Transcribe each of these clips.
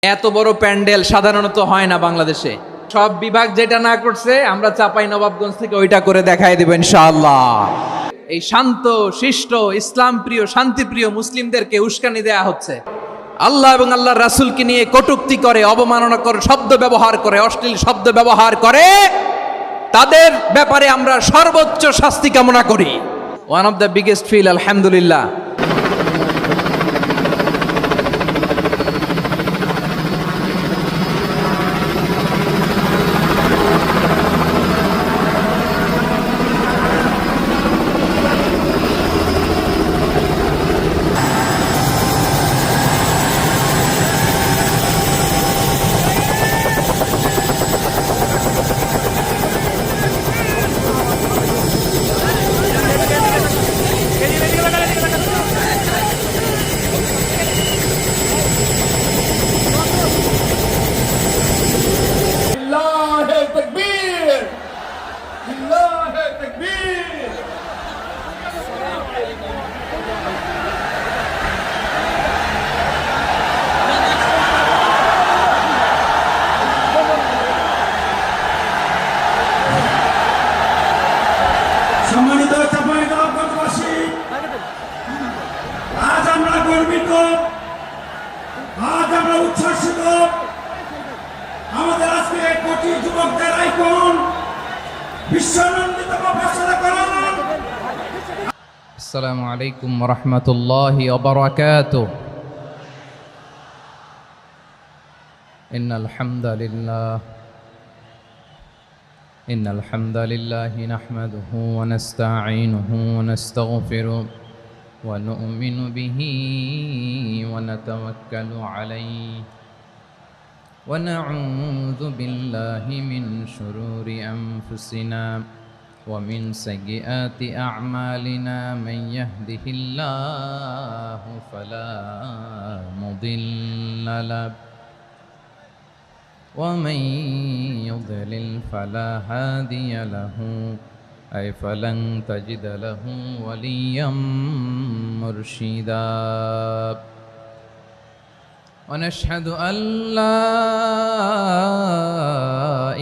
এত বড় প্যান্ডেল সাধারণত হয় না বাংলাদেশে। সব বিভাগ যেটা না করছে আমরা চাপাই নবাবগঞ্জ থেকে ওইটা করে দেখাই দেব ইনশাআল্লাহ। এই শান্ত শিষ্ট ইসলাম প্রিয় শান্তিপ্রিয় মুসলিমদেরকে উস্কানি দেয়া হচ্ছে, আল্লাহ এবং আল্লাহর রাসূলকে নিয়ে কটূক্তি করে, অবমাননা করে, শব্দ ব্যবহার করে, অশ্লীল শব্দ ব্যবহার করে, তাদের ব্যাপারে আমরা সর্বোচ্চ শাস্তি কামনা করি। One of the biggest feel আলহামদুলিল্লাহ। সম্মানিত চাঁপাইনবাবগঞ্জবাসী, আজ আমরা গর্বিত, আজ আমরা উচ্ছ্বসিত। আমাদের আজকে কোটি যুবকদের আইকন বিশ্বনন্দিত প্রফেসর করণ। আসসালামু আলাইকুম ওয়া রাহমাতুল্লাহি ওয়া বারাকাতুহু। ইন্নাল হামদালিল্লাহ إن الحمد لله نحمده ونستعينه ونستغفره ونؤمن به ونتوكل عليه ونعوذ بالله من شرور أنفسنا ومن سيئات أعمالنا من يهده الله فلا مضل له ومن يضلل فلا هادي له أي فلن تجد له وليا مرشدا ونشهد أن لا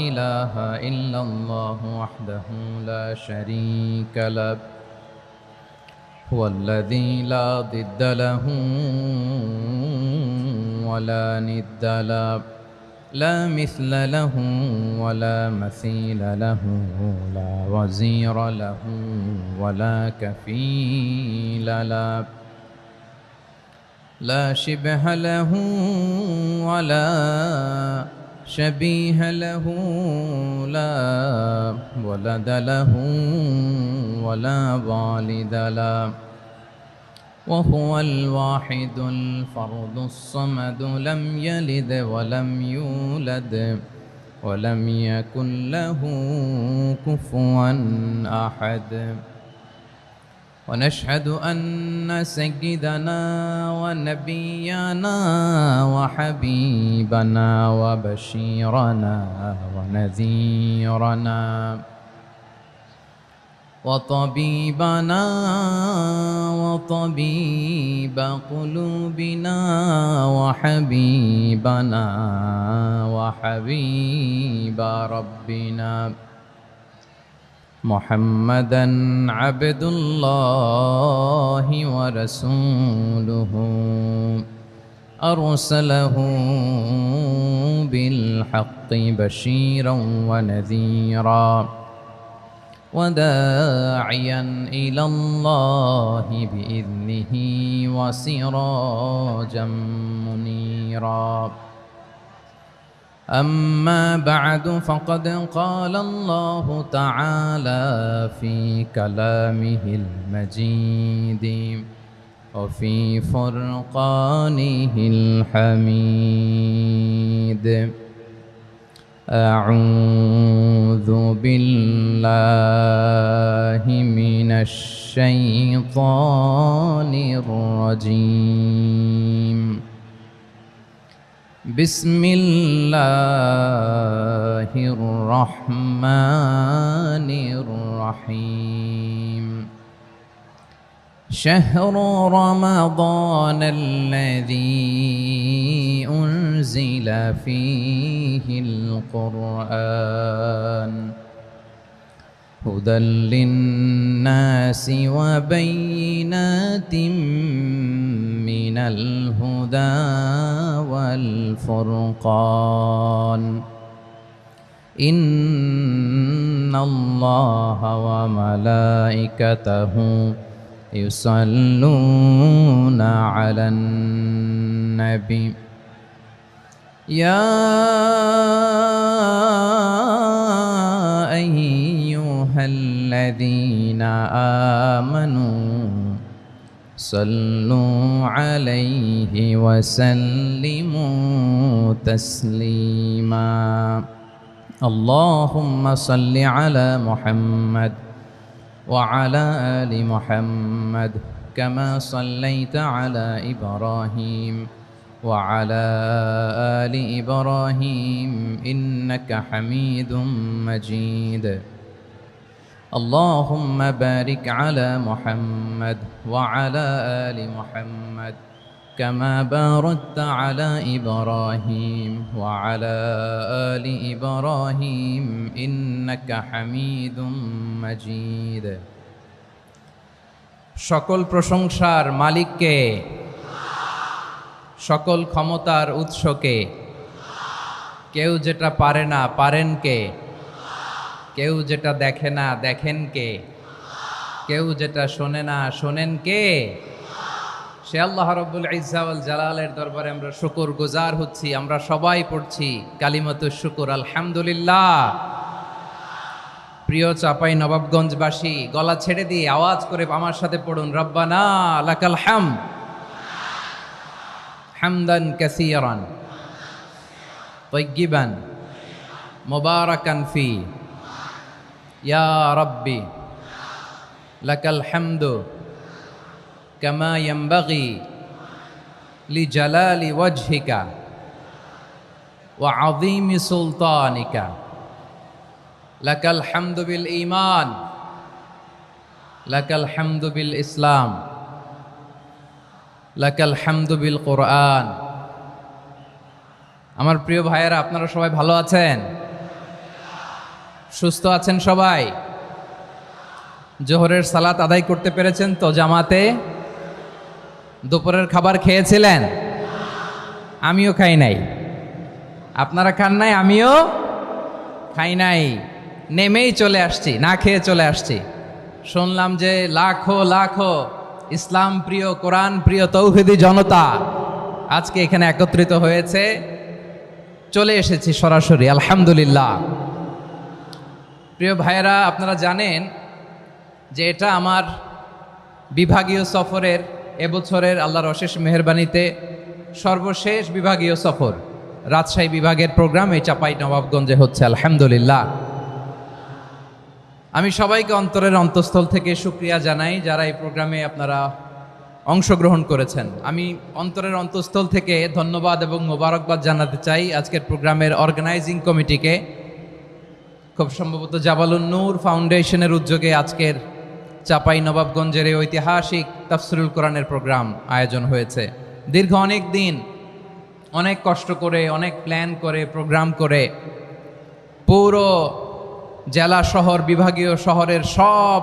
إله إلا الله وحده لا شريك له هو الذي لا ضد له ولا ند له لا مثل له ولا مثيل له لا وزير له ولا كفيل له لا شبه له ولا شبيه له لا ولد له ولا والد له وهو الواحد الفرد الصمد لم يلد ولم يولد ولم يكن له كفوا أحد ونشهد أن سيدنا ونبينا وحبيبنا وبشيرنا ونذيرنا وطبيبنا وطبيب قلوبنا وحبيبنا وحبيب ربنا محمدا عبد الله ورسوله أرسله بالحق بشيرا ونذيرا وداعيا إلى الله بإذنه وسراجا منيرا أما بعد فقد قال الله تعالى في كلامه المجيد وفي فرقانه الحميد أعوذ بالله من الشيطان الرجيم بسم الله الرحمن الرحيم شهر رمضان الذي أنزل فيه القرآن هدى للناس وبينات من الهدى والفرقان إن الله وملائكته يصلون على النبي يا أيها الذين آمنوا صلوا عليه وسلموا تسليما اللهم صل على محمد وعلى آل محمد كما صليت على إبراهيم وعلى آل إبراهيم إنك حميد مجيد اللهم بارك على محمد وعلى آل محمد كما باركت على إبراهيم وعلى آل إبراهيم إنك حميد مجيد সকল প্রশংসার মালিককে সকল ক্ষমতার উৎসকে কেউ যেটা পারে না পারেন কে কেউ যেটা দেখে না দেখেন কে কেউ যেটা শোনে না শোনেন কে সে আল্লাহ রাব্বুল ইজ্জা ওয়াল জালালের দরবারে আমরা শুকর গুজার হচ্ছি আমরা সবাই পড়ছি কালিমাতুশ শুকর আলহামদুলিল্লাহ প্রিয় চাপাই নবাবগঞ্জবাসী গলা ছেড়ে দিয়ে আওয়াজ করে আমার সাথে পড়ুন রব্বানা লাকাল হামদ হামদান কাসীরান তাইয়্যিবান মুবারাকান ফি ইয়া রাব্বি লাকাল হামদু كما ينبغي لجلال وجهك وعظيم سلطانك لك الحمد بالإيمان لك الحمد بالإسلام لك الحمد بالقرآن আমার প্রিয় ভাইয়েরা আপনারা সবাই ভালো আছেন সুস্থ আছেন সবাই জোহরের সালাত আদায় করতে পেরেছেন তো জামাতে দুপুরের খাবার খেয়েছিলেন আমিও খাই নাই আপনারা খান নাই আমিও খাই নাই নেমেই চলে আসছি না খেয়ে চলে আসছি শুনলাম যে লাখো লাখো ইসলাম প্রিয় কোরআন প্রিয় তৌহিদি জনতা আজকে এখানে একত্রিত হয়েছে চলে এসেছি সরাসরি আলহামদুলিল্লাহ প্রিয় ভাইয়েরা আপনারা জানেন যে এটা আমার বিভাগীয় সফরের এবছরের আল্লাহর অশেষ মেহেরবানিতে সর্বশেষ বিভাগীয় সফর রাজশাহী বিভাগের প্রোগ্রাম এই চাপাই নবাবগঞ্জে হচ্ছে আলহামদুলিল্লাহ আমি সবাইকে অন্তরের অন্তঃস্থল থেকে শুকরিয়া জানাই যারা এই প্রোগ্রামে আপনারা অংশগ্রহণ করেছেন আমি অন্তরের অন্তঃস্থল থেকে ধন্যবাদ এবং মোবারকবাদ জানাতে চাই আজকের প্রোগ্রামের অর্গানাইজিং কমিটিকে খুব সম্ভবত জাবালুন নূর ফাউন্ডেশনের উদ্যোগে আজকের চাপাই নবাবগঞ্জের এই ঐতিহাসিক তাফসিরুল কোরআনের প্রোগ্রাম আয়োজন হয়েছে দীর্ঘ অনেক দিন অনেক কষ্ট করে অনেক প্ল্যান করে প্রোগ্রাম করে পুরো জেলা শহর বিভাগীয় শহরের সব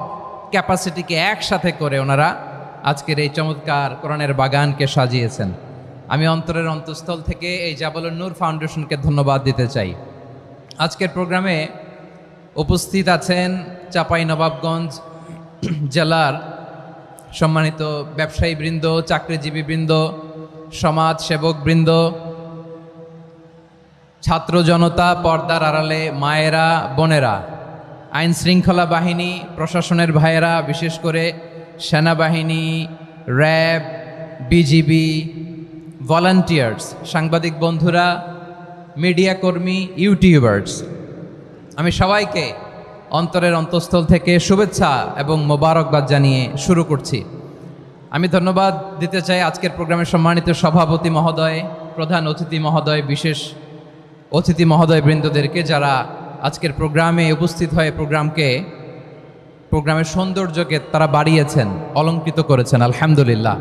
ক্যাপাসিটিকে একসাথে করে ওনারা আজকের এই চমৎকার কোরআনের বাগানকে সাজিয়েছেন আমি অন্তরের অন্তঃস্থল থেকে এই জাবালুন নূর ফাউন্ডেশনকে ধন্যবাদ দিতে চাই আজকের প্রোগ্রামে উপস্থিত আছেন চাপাই নবাবগঞ্জ জেলার সম্মানিত ব্যবসায়ী বৃন্দ চাকরিজীবী বৃন্দ সমাজ সেবক বৃন্দ ছাত্র জনতা পর্দার আড়ালে মায়েরা বোনেরা আইন শৃঙ্খলা বাহিনী প্রশাসনের ভাইয়েরা বিশেষ করে সেনাবাহিনী র্যাব বিজিবি ভলান্টিয়ার্স সাংবাদিক বন্ধুরা মিডিয়া কর্মী ইউটিউবার্স আমি সবাইকে অন্তরের অন্তঃস্থল থেকে শুভেচ্ছা এবং মোবারকবাদ জানিয়ে শুরু করছি আমি ধন্যবাদ দিতে চাই আজকের প্রোগ্রামের সম্মানিত সভাপতি মহোদয় প্রধান অতিথি মহোদয় বিশেষ অতিথি মহোদয় বৃন্দদেরকে যারা আজকের প্রোগ্রামে উপস্থিত হয়ে প্রোগ্রামের সৌন্দর্যকে তারা বাড়িয়েছেন, অলংকৃত করেছেন। আলহামদুলিল্লাহ।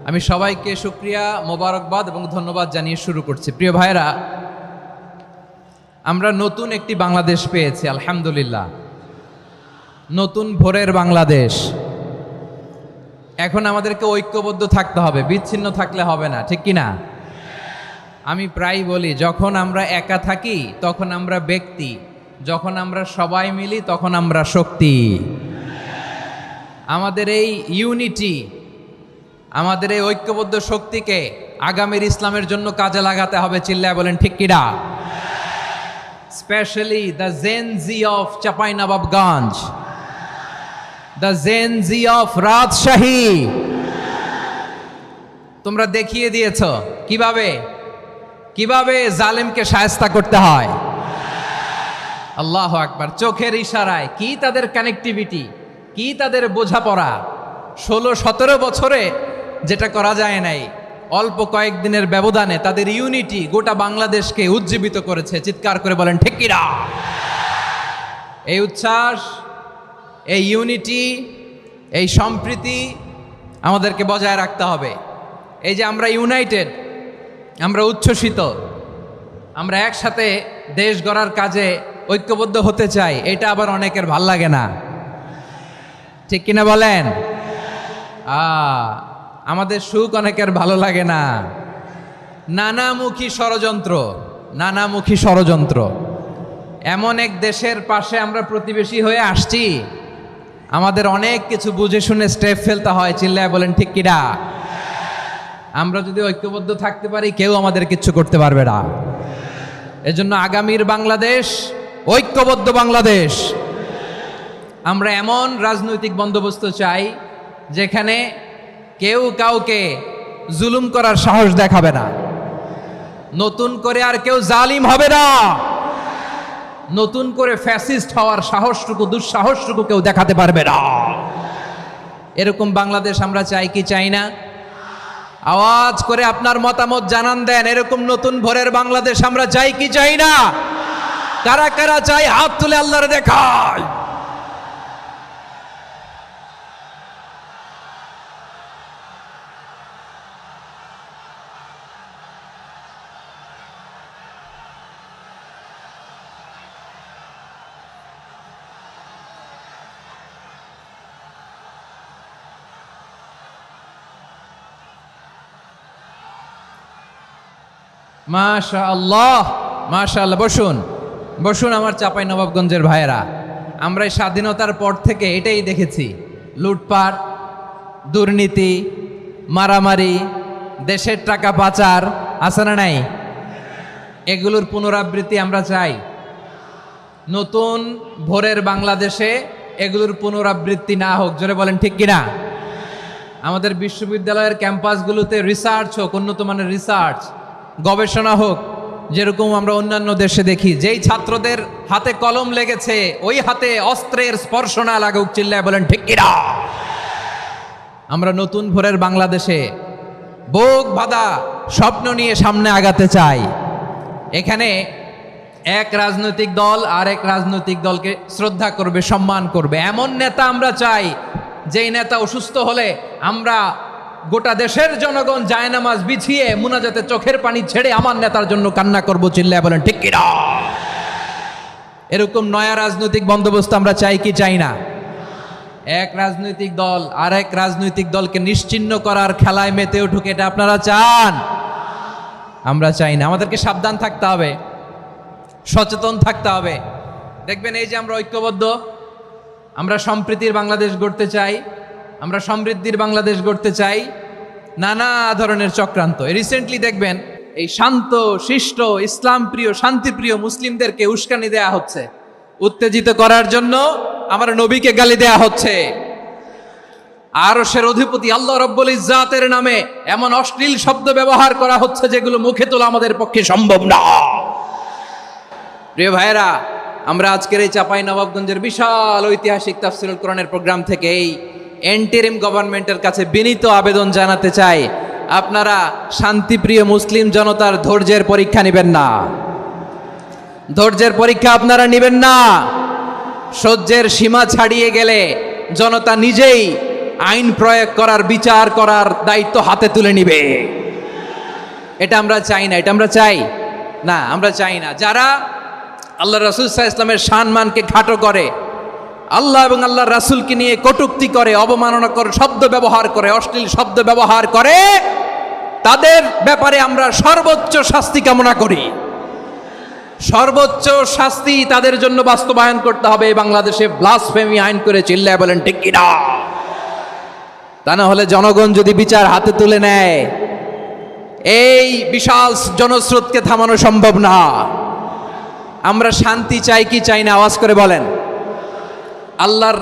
আমি সবাইকে শুকরিয়া, মোবারকবাদ এবং ধন্যবাদ জানিয়ে শুরু করছি। প্রিয় ভাইরা, আমরা নতুন একটি বাংলাদেশ পেয়েছি আলহামদুলিল্লাহ, নতুন ভোরের বাংলাদেশ। এখন আমাদেরকে ঐক্যবদ্ধ থাকতে হবে, বিচ্ছিন্ন থাকলে হবে না, ঠিক কি না? আমি প্রায় বলি, যখন আমরা একা থাকি তখন আমরা ব্যক্তি, যখন আমরা সবাই মিলি তখন আমরা শক্তি। আমাদের এই ইউনিটি, আমাদের এই ঐক্যবদ্ধ শক্তিকে আগামীর ইসলামের জন্য কাজে লাগাতে হবে। চিল্লায় বলেন ঠিক কিনা? Specially the Gen Z of Chapainawabganj, the Gen Z of Rajshahi. তোমরা দেখিয়ে দিয়েছ কিভাবে কিভাবে জালেমকে শায়েস্তা করতে হয়। আল্লাহু আকবার। চোখের ইশারায় কি তাদের কানেক্টিভিটি, কি তাদের বোঝাপড়া। 16-17 বছরে যেটা করা যায় নাই, অল্প কয়েকদিনের ব্যবধানে তাদের ইউনিটি গোটা বাংলাদেশকে উজ্জীবিত করেছে। চিৎকার করে বলেন ঠিক কিনা? এই উচ্ছ্বাস, এই ইউনিটি, এই সম্প্রীতি আমাদেরকে বজায় রাখতে হবে। এই যে আমরা ইউনাইটেড, আমরা উচ্ছ্বসিত, আমরা একসাথে দেশ গড়ার কাজে ঐক্যবদ্ধ হতে চাই, এটা আবার অনেকের ভাল লাগে না, ঠিক কিনা বলেন? আমাদের সুখ অনেকের ভালো লাগে না। নানামুখী ষড়যন্ত্র, নানামুখী ষড়যন্ত্র। এমন এক দেশের পাশে আমরা প্রতিবেশী হয়ে আসছি, আমাদের অনেক কিছু বুঝে শুনে স্টেপ ফেলতে হয়। চিল্লায় বলেন ঠিক কিনা? আমরা যদি ঐক্যবদ্ধ থাকতে পারি, কেউ আমাদের কিচ্ছু করতে পারবে না। এজন্য আগামীর বাংলাদেশ ঐক্যবদ্ধ বাংলাদেশ। আমরা এমন রাজনৈতিক বন্দোবস্ত চাই যেখানে কেউ কাউকে জুলুম করার সাহস দেখাবে না, নতুন করে আর কেউ জালিম হবে না, নতুন করে ফ্যাসিস্ট হওয়ার সাহসটুকু, দুঃসাহসটুকু কেউ দেখাতে পারবে না। এরকম বাংলাদেশ আমরা চাই কি চাই না? আওয়াজ করে আপনার মতামত জানান দেন। এরকম নতুন ভোরের বাংলাদেশ আমরা চাই কি চাই না? কারা কারা চাই হাত তুলে আল্লাহরে দেখায়। মাশাআল্লাহ, মাশাআল্লাহ। বসুন, বসুন আমার চাঁপাইনবাবগঞ্জের ভাইয়েরা। আমরা এই স্বাধীনতার পর থেকে এটাই দেখেছি, লুটপাট, দুর্নীতি, মারামারি, দেশের টাকা পাচার, আছে না নাই? এগুলোর পুনরাবৃত্তি আমরা চাই। নতুন ভোরের বাংলাদেশে এগুলোর পুনরাবৃত্তি না হোক। জোরে বলেন ঠিক কিনা? আমাদের বিশ্ববিদ্যালয়ের ক্যাম্পাসগুলোতে রিসার্চ হোক, উন্নত মানের রিসার্চ, গবেষণা হোক, যেরকম আমরা অন্যান্য দেশে দেখি। যেই ছাত্রদের হাতে কলম লেগেছে, ওই হাতে অস্ত্রের স্পর্শ না লাগুক। চিল্লায় বলেন ঠিক কিনা? আমরা নতুন ভোরের বাংলাদেশে বুক বাঁধা স্বপ্ন নিয়ে সামনে আগাতে চাই। এখানে এক রাজনৈতিক দল আর এক রাজনৈতিক দলকে শ্রদ্ধা করবে, সম্মান করবে, এমন নেতা আমরা চাই যেই নেতা অসুস্থ হলে আমরা গোটা দেশের জনগণ জায়নামাজ বিছিয়ে মুনাজাতে চোখের পানি ছেড়ে আমার নেতার জন্য কান্না করবো। চিল্লায় বলেন ঠিক কিনা? এরকম নয়া রাজনৈতিক বন্দোবস্ত আমরা চাই কি চাই না? এক রাজনৈতিক দল আর এক রাজনৈতিক দলকে নিশ্চিহ্ন করার খেলায় মেতে উঠুক, এটা আপনারা চান? আমরা চাই না। আমাদেরকে সাবধান থাকতে হবে, সচেতন থাকতে হবে। দেখবেন এই যে আমরা ঐক্যবদ্ধ, আমরা সম্প্রীতির বাংলাদেশ গড়তে চাই, আমরা সমৃদ্ধির বাংলাদেশ গড়তে চাই। নানা ধরনের চক্রান্ত। রিসেন্টলি দেখবেন এই শান্ত, শিষ্ট, ইসলাম প্রিয়, শান্তিপ্রিয় মুসলিমদেরকে উস্কানি দেয়া হচ্ছে, উত্তেজিত করার জন্য আমার নবীকে গালি দেয়া হচ্ছে। আরশের অধিপতি আল্লাহ রব্বুল ইজ্জাতের নামে এমন অশ্লীল শব্দ ব্যবহার করা হচ্ছে যেগুলো মুখে তোলা আমাদের পক্ষে সম্ভব না। প্রিয় ভাইয়েরা, আমরা আজকের এই চাঁপাইনবাবগঞ্জের বিশাল ঐতিহাসিক তাফসীরুল কোরআনের প্রোগ্রাম থেকে এই এন্টিরিম গভর্নমেন্টের কাছে বিনীত আবেদন জানাতে চাই, আপনারা শান্তিপ্রিয় মুসলিম জনতার ধৈর্যের পরীক্ষা নেবেন না। ধৈর্যের পরীক্ষা আপনারা নেবেন না। সহ্যের সীমা ছাড়িয়ে গেলে জনতা নিজেই আইন প্রয়োগ করার, বিচার করার দায়িত্ব হাতে তুলে নিবে। এটা আমরা চাই না, এটা আমরা চাই না, আমরা চাই না। যারা আল্লাহ রাসূল সাল্লাল্লাহু আলাইহি ইসলামের সম্মানকে খাটো করে, আল্লাহ এবং আল্লাহর রাসূলকে নিয়ে কটূক্তি করে, অবমাননা করে, শব্দ ব্যবহার করে, অশ্লীল শব্দ ব্যবহার করে, তাদের ব্যাপারে আমরা সর্বোচ্চ শাস্তি কামনা করি। সর্বোচ্চ শাস্তি তাদের জন্য বাস্তবায়ন করতে হবে। বাংলাদেশে ব্লাসফেমি আইন করে চিল্লায় বলেন ঠিক কিনা? তা না হলে জনগণ যদি বিচার হাতে তুলে নেয়, এই বিশাল জনস্রোতকে থামানো সম্ভব না। আমরা শান্তি চাই কি চাই না? আওয়াজ করে বলেন। আল্লাহর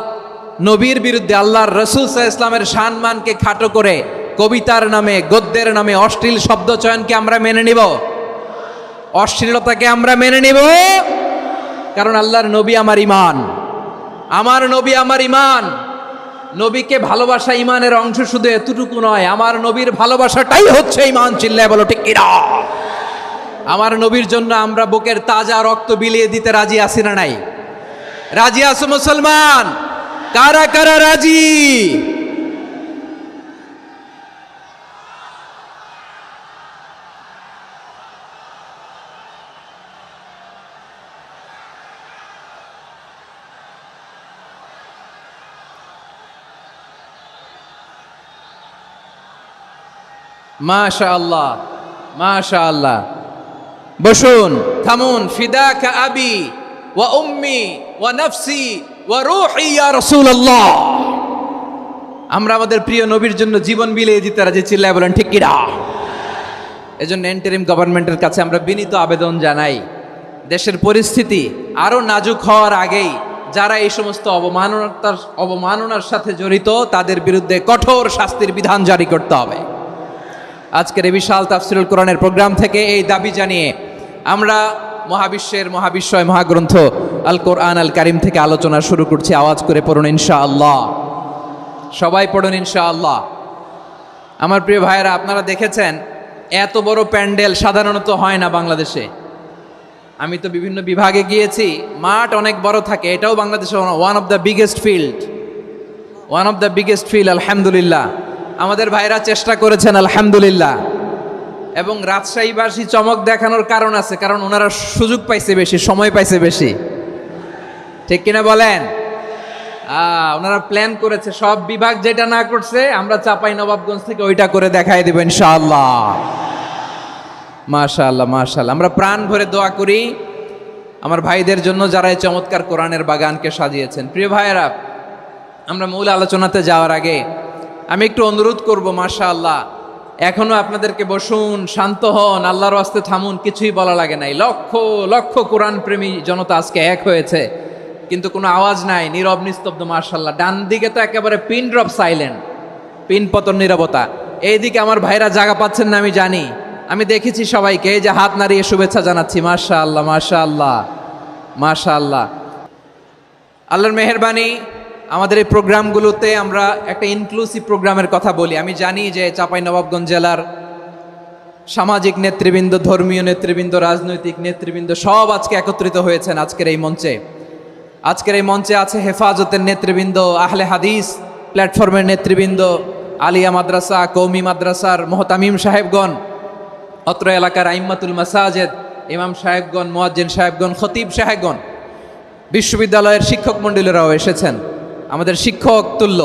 নবীর বিরুদ্ধে, আল্লাহর রাসূল সাল্লাল্লাহু আলাইহি ইসলামের সম্মানকে খাটো করে কবিতার নামে, গদ্যের নামে অশ্লীল শব্দ চয়নকে আমরা মেনে নিব? অশ্লীলতাকে আমরা মেনে নিব? কারণ আল্লাহর নবী আমার ঈমান, আমার নবী আমার ঈমান। নবীকে ভালোবাসা ঈমানের অংশ শুধু এতটুকু নয়, আমার নবীর ভালোবাসাটাই হচ্ছে ঈমান। চিল্লায় বলো ঠিক কিনা? আমার নবীর জন্য আমরা বুকের তাজা রক্ত বিলিয়ে দিতে রাজি আছি না নাই? রাজি আছো মুসলমান? কারা কারা রাজি? মাশাআল্লাহ, মাশাআল্লাহ। বসুন, থামুন। ফিদাকা আবি ওয়া উম্মি ওয়া নাফসি ওয়া রূহি ইয়া রাসূলুল্লাহ। আমরা আমাদের প্রিয় নবীর জন্য জীবন বিলিয়ে দিতে রাজি। চিল্লায় বলেন ঠিক কিনা? এজন্য ইন্টারিম গভর্নমেন্টের কাছে আমরা বিনীত আবেদন জানাই, দেশের পরিস্থিতি আরো নাজুক হওয়ার আগেই যারা এই সমস্ত অবমাননার সাথে জড়িত তাদের বিরুদ্ধে কঠোর শাস্তির বিধান জারি করতে হবে। আজকের এই বিশাল তাফসীরুল কোরআনের প্রোগ্রাম থেকে এই দাবি জানিয়ে আমরা মহাবিশ্বের মহাবিশ্বয় মহাগ্রন্থ আল কোরআন আল কারিম থেকে আলোচনা শুরু করছি। আওয়াজ করে পড়ুন ইনশাআল্লাহ। সবাই পড়ুন ইনশাআল্লাহ। আমার প্রিয় ভাইয়েরা, আপনারা দেখেছেন এত বড় প্যান্ডেল সাধারণত হয় না বাংলাদেশে। আমি তো বিভিন্ন বিভাগে গিয়েছি, মাঠ অনেক বড় থাকে। এটাও বাংলাদেশে one of the biggest field. আলহামদুলিল্লাহ, আমাদের ভাইরা চেষ্টা করেছেন আলহামদুলিল্লাহ। এবং রাজশাহীবাসী চমক দেখানোর কারণ আছে, কারণ ওনারা সুযোগ পাইছে বেশি, সময় পাইছে বেশি। ঠিক কিনা বলেন? ওনারা প্ল্যান করেছে। সব বিভাগ যেটা না করছে আমরা চাঁপাইনবাবগঞ্জ থেকে ওইটা করে দেখাই দেব ইনশাআল্লাহ। মাশাআল্লাহ, মাশাআল্লাহ। আমরা প্রাণ ভরে দোয়া করি আমার ভাইদের জন্য যারা এই চমৎকার কোরআনের বাগানকে সাজিয়েছেন। প্রিয় ভাইয়েরা, আমরা মূল আলোচনাতে যাওয়ার আগে আমি একটু অনুরোধ করব, মাশাআল্লাহ, এখনো আপনাদেরকে বসুন, শান্ত হন, আল্লাহর ওয়াস্তে থামুন, কিছুই বলা লাগে নাই। লক্ষ লক্ষ কোরআন প্রেমী জনতা আজকে এক হয়েছে, কিন্তু কোনো আওয়াজ নাই, নীরব নিস্তব্ধ। মাশাআল্লাহ, ডান দিকে তো একেবারে পিন ড্রপ সাইলেন্ট, পিন পতন নীরবতা। এইদিকে আমার ভাইরা জায়গা পাচ্ছেন না আমি জানি, আমি দেখেছি সবাইকে, এই যে হাত নাড়িয়ে শুভেচ্ছা জানাচ্ছি। মাশাআল্লাহ, মাশাআল্লাহ, মাশাআল্লাহ। আল্লাহর মেহেরবানি, আমাদের এই প্রোগ্রামগুলোতে আমরা একটা ইনক্লুসিভ প্রোগ্রামের কথা বলি। আমি জানি যে চাঁপাইনবাবগঞ্জ জেলার সামাজিক নেতৃবৃন্দ, ধর্মীয় নেতৃবৃন্দ, রাজনৈতিক নেতৃবৃন্দ সব আজকে একত্রিত হয়েছেন আজকের এই মঞ্চে। আজকের এই মঞ্চে আছে হেফাজতের নেতৃবৃন্দ, আহলে হাদিস প্ল্যাটফর্মের নেতৃবৃন্দ, আলিয়া মাদ্রাসা, কৌমি মাদ্রাসার মোহতামিম সাহেবগণ, অত্র এলাকার আইম্মাতুল মাসাজিদ, ইমাম সাহেবগণ, মুয়াজ্জিন সাহেবগণ, খতিব সাহেবগণ, বিশ্ববিদ্যালয়ের শিক্ষক মণ্ডলীরাও এসেছেন, আমাদের শিক্ষক তুল্য।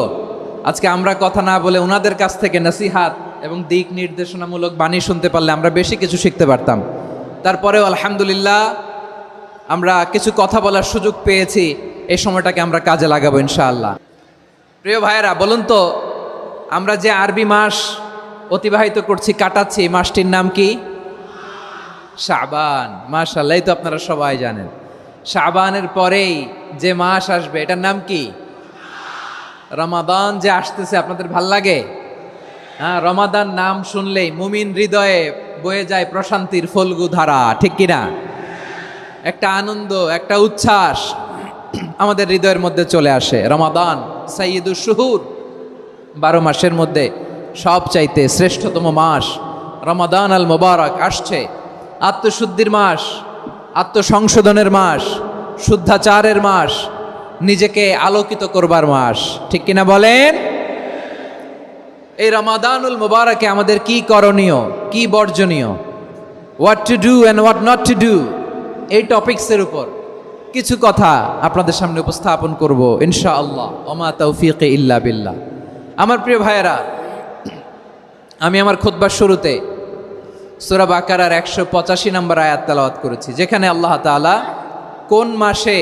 আজকে আমরা কথা না বলে ওনাদের কাছ থেকে নসিহাত এবং দিক নির্দেশনামূলক বাণী শুনতে পারলে আমরা বেশি কিছু শিখতে পারতাম। তারপরেও আলহামদুলিল্লাহ আমরা কিছু কথা বলার সুযোগ পেয়েছি, এই সময়টাকে আমরা কাজে লাগাবো ইনশাআল্লাহ। প্রিয় ভাইয়েরা, বলুন তো, আমরা যে আরবি মাস অতিবাহিত করছি, কাটাচ্ছি, মাসটির নাম কি? শাবান। মাশাআল্লাহ, এই তো আপনারা সবাই জানেন। শাবানের পরেই যে মাস আসবে এটার নাম কি? রমাদান যে আসতেছে, আপনাদের ভাল লাগে? হ্যাঁ, রমাদান নাম শুনলেই মুমিন হৃদয়ে বয়ে যায় প্রশান্তির ফল্গু ধারা, ঠিক কিনা? একটা আনন্দ, একটা উচ্ছ্বাস আমাদের হৃদয়ের মধ্যে চলে আসে। রমাদান সাইয়্যিদুশ শুহুর, 12 মাসের মধ্যে সবচাইতে শ্রেষ্ঠতম মাস রমাদান আল মুবারক আসছে। আত্মশুদ্ধির মাস, আত্মসংশোধনের মাস, শুদ্ধাচারের মাস, নিজেকে আলোকিত করবার মাস, ঠিক কিনা বলেন? এই রমাদানুল মুবারকে আমাদের কি করণীয়, কি বর্জনীয়, what to do and what not to do, এই টপিকসের উপর কিছু কথা আপনাদের সামনে উপস্থাপন করব ইনশাআল্লাহ। ওমা তৌফিকে ইল্লা বিল্লাহ। আমার প্রিয় ভাইয়েরা, আমি আমার খুতবার শুরুতে সূরা বাকারার 185 নম্বর আয়াত তেলাওয়াত করেছি, যেখানে আল্লাহ তাআলা কোন মাসে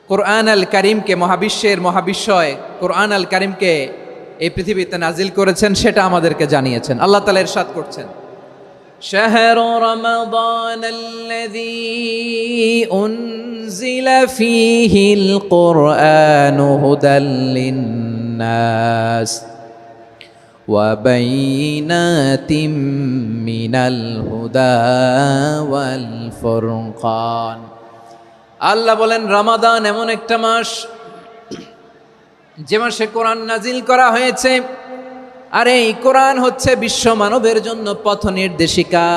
কোরআন আল কারিমকে, মহাবিশ্বের মহাবিশ্বয় কোরআন আল কারিমকে এই পৃথিবীতে নাজিল করেছেন সেটা আমাদেরকে জানিয়েছেন। আল্লাহ তাআলা ইরশাদ করছেন, شهر رمضان الذي أنزل فيه القرآن هدى للناس وبينات من الهدى والفرقان। আল্লাহ বলেন রমাদান এমন একটা মাস যে মাসে কোরআন নাজিল করা হয়েছে, আর এই কোরআন হচ্ছে বিশ্ব মানবের জন্য পথ নির্দেশিকা,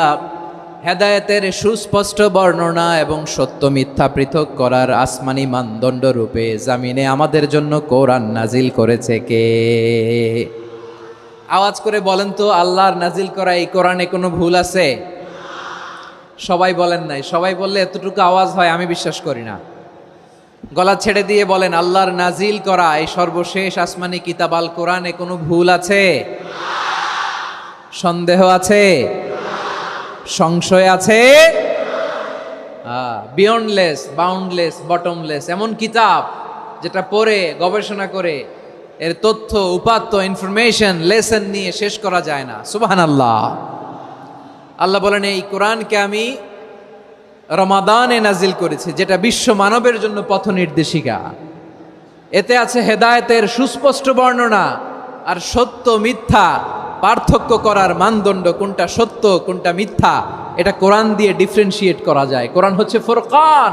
হেদায়েতের সুস্পষ্ট বর্ণনা এবং সত্য মিথ্যা পৃথক করার আসমানি মানদণ্ড রূপে জামিনে আমাদের জন্য কোরআন নাজিল করেছে কে? আওয়াজ করে বলেন তো, আল্লাহর নাজিল করা এই কোরআনে কোনো ভুল আছে? সবাই বলেন নাই। সবাই বললে এতটুকু আওয়াজ হয় আমি বিশ্বাস করি না। গলা ছেড়ে দিয়ে বলেন, আল্লাহর নাজিল করা এই সর্বশেষ আসমানি কিতাব আল কোরআনে কোনো ভুল আছে? সন্দেহ আছে? সংশয় আছে? বিয়ন্ডলেস, বাউন্ডলেস, বটমলেস, এমন কিতাব যেটা পড়ে গবেষণা করে এর তথ্য, উপাত্ত, ইনফরমেশন, লেসন নিয়ে শেষ করা যায় না। সুবহানাল্লাহ। আল্লাহ বলেন এই কোরআনকে আমি রমাদানে নাজিল করেছি, যেটা বিশ্ব মানবের জন্য পথ নির্দেশিকা। এতে আছে হেদায়েতের সুস্পষ্ট বর্ণনা আর সত্য মিথ্যা পার্থক্য করার মানদণ্ড, কোনটা সত্য কোনটা মিথ্যা এটা কোরআন দিয়ে ডিফারেন্সিয়েট করা যায়। কোরআন হচ্ছে ফুরকান,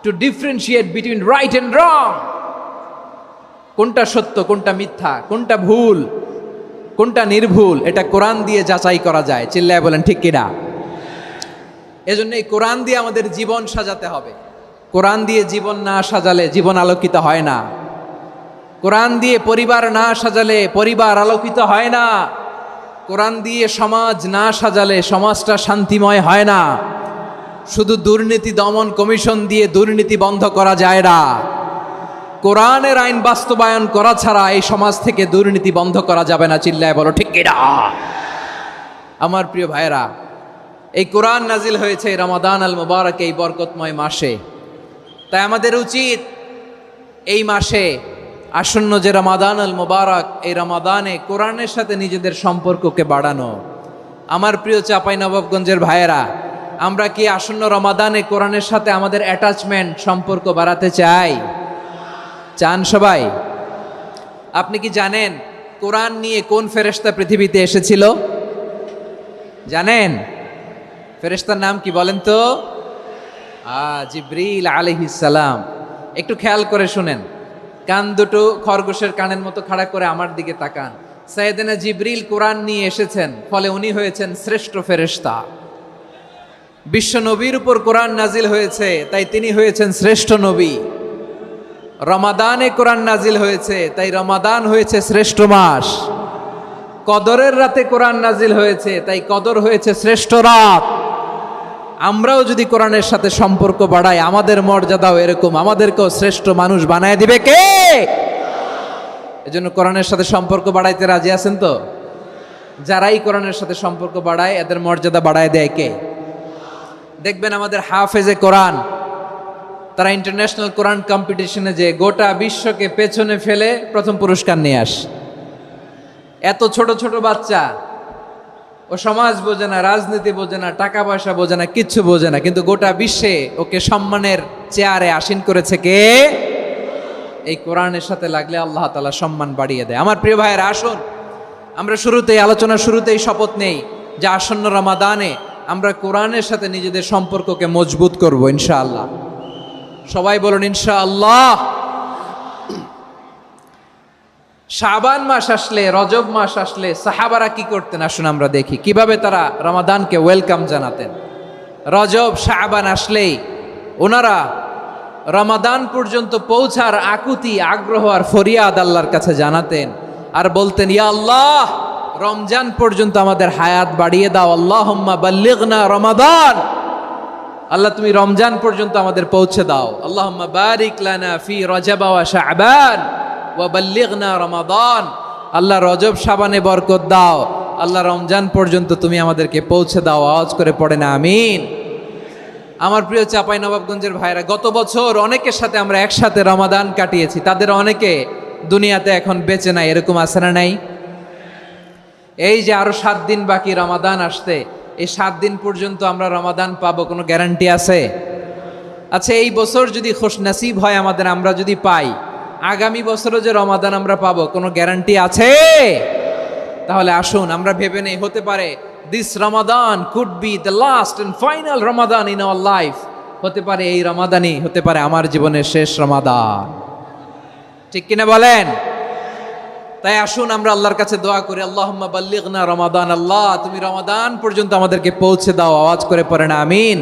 to differentiate between right and wrong. কোনটা সত্য কোনটা মিথ্যা, কোনটা ভুল কোনটা নির্ভুল, এটা কোরআন দিয়ে যাচাই করা যায়। চিল্লায় বলেন ঠিক কিনা? এজন্য এই কোরআন দিয়ে আমাদের জীবন সাজাতে হবে। কোরআন দিয়ে জীবন না সাজালে জীবন আলোকিত হয় না। কোরআন দিয়ে পরিবার না সাজালে পরিবার আলোকিত হয় না। কোরআন দিয়ে সমাজ না সাজালে সমাজটা শান্তিময় হয় না। শুধু দুর্নীতি দমন কমিশন দিয়ে দুর্নীতি বন্ধ করা যায় না। কোরআনের আইন বাস্তবায়ন করা ছাড়া এই সমাজ থেকে দুর্নীতি বন্ধ করা যাবে না। চিল্লায় বলো ঠিক কিনা? আমার প্রিয় ভাইয়েরা, এই কোরআন নাজিল হয়েছে রমাদান আল মুবারক, এই বরকতময় মাসে। তাই আমাদের উচিত এই মাসে আসন্ন যে রমাদান আল মুবারক, এই রমাদানে কোরআনের সাথে নিজেদের সম্পর্ককে বাড়ানো। আমার প্রিয় চাঁপাইনবাবগঞ্জের ভাইয়েরা, আমরা কি আসন্ন রমাদানে কোরআনের সাথে আমাদের অ্যাটাচমেন্ট, সম্পর্ক বাড়াতে চাই? চান সবাই? আপনি কি জানেন কোরআন নিয়ে কোন ফেরেশতা পৃথিবীতে এসেছিল? জানেন? ফেরেশতার নাম কি বলেন তো? জিবরিল আলাইহিস সালাম। একটু খেয়াল করে শুনেন, কান দুটো খরগোশের কানের মতো খাড়া করে আমার দিকে তাকান। সাইয়েদনা জিবরিল কোরআন নিয়ে এসেছেন, ফলে উনি হয়েছেন শ্রেষ্ঠ ফেরেশতা। বিশ্ব নবীর উপর কোরআন নাজিল হয়েছে, তাই তিনি হয়েছেন শ্রেষ্ঠ নবী। রমাদানে কোরআন নাজিল হয়েছে, তাই রমাদান হয়েছে শ্রেষ্ঠ মাস। কদরের রাতে কোরআন নাজিল হয়েছে, তাই কদর হয়েছে শ্রেষ্ঠ রাত। আমরাও যদি কোরআনের সাথে সম্পর্ক বাড়াই, আমাদের মর্যাদাও এরকম, আমাদেরকেও শ্রেষ্ঠ মানুষ বানায় দিবে কে? এজন্য কোরআনের সাথে সম্পর্ক বাড়াইতে রাজি আছেন তো? যারাই কোরআনের সাথে সম্পর্ক বাড়ায় এদের মর্যাদা বাড়ায় দেয় কে? দেখবেন আমাদের হাফেজে কোরআন, তারা ইন্টারন্যাশনাল কোরআন কম্পিটিশনে যে গোটা বিশ্বকে পেছনে ফেলে প্রথম পুরস্কার নিয়ে আসে। এত ছোট ছোট বাচ্চা, ও সমাজ বোঝে না, রাজনীতি বোঝে না, টাকা পয়সা বোঝে না, কিচ্ছু বোঝে না, কিন্তু গোটা বিশ্বে ওকে সম্মানের চেয়ারে আসীন করেছে কে? এই কোরআনের সাথে লাগলে আল্লাহ তাআলা সম্মান বাড়িয়ে দেয়। আমার প্রিয় ভাইয়েরা, আসুন আমরা শুরুতেই, আলোচনার শুরুতেই শপথ নেই যে আসন্ন রমাদানে আমরা কোরআনের সাথে নিজেদের সম্পর্ককে মজবুত করব ইনশাআল্লাহ। সবাই বলুন ইনশাআল্লাহ। শাবান মাস আসলে, রজব মাস আসলে সাহাবারা কি করতেন আসুন আমরা দেখি, কিভাবে তারা রমাদানকে ওয়েলকাম জানাতেন। রজব শাবান আসলেই ওনারা রমাদান পর্যন্ত পৌঁছার আকুতি, আগ্রহ আর ফরিয়াদ আল্লাহর কাছে জানাতেন আর বলতেন, ইয়া আল্লাহ, রমজান পর্যন্ত আমাদের হায়াত বাড়িয়ে দাও। আল্লাহুম্মা বাল্লিগনা রমাদান, আল্লাহ তুমি রমজান পর্যন্ত আমাদের পৌঁছে দাও। আল্লাহুম্মা বারিক লানা ফি রজব ওয়া শাবান ওয়া বাল্লিগনা রমাদান, আল্লাহ রজব শাবানে বরকত দাও, আল্লাহ রমজান পর্যন্ত তুমি আমাদেরকে পৌঁছে দাও। আওয়াজ করে পড়েন আমিন। আমার প্রিয় চাঁপাইনবাবগঞ্জের ভাইরা, গত বছর অনেকের সাথে আমরা একসাথে রমাদান কাটিয়েছি, তাদের অনেকে দুনিয়াতে এখন বেঁচে নাই, এরকম আছে না নাই? এই যে আরো 7 দিন বাকি রমাদান আসতে, এই 7 দিন পর্যন্ত আমরা রমাদান পাবো, কোনো গ্যারান্টি আছে? আচ্ছা, এই বছর যদি খুশনসিব হয় আমাদের, আমরা যদি পাই, আগামী বছরও যে রমাদান আমরা পাবো, কোনো গ্যারান্টি আছে? তাহলে আসুন আমরা ভেবে নেই, হতে পারে this Ramadan could be the last and final Ramadan in our life. হতে পারে এই রমাদানই হতে পারে আমার জীবনের শেষ রমাদান। ঠিক কিনা বলেন? তাই আসুন আমরা আল্লাহর কাছে দোয়া করি, আল্লাহুম্মা বাল্লিগনা রমাদান, আল্লাহ তুমি রমাদান পর্যন্ত আমাদেরকে পৌঁছে দাও। আওয়াজ করে পড়েন আমিন।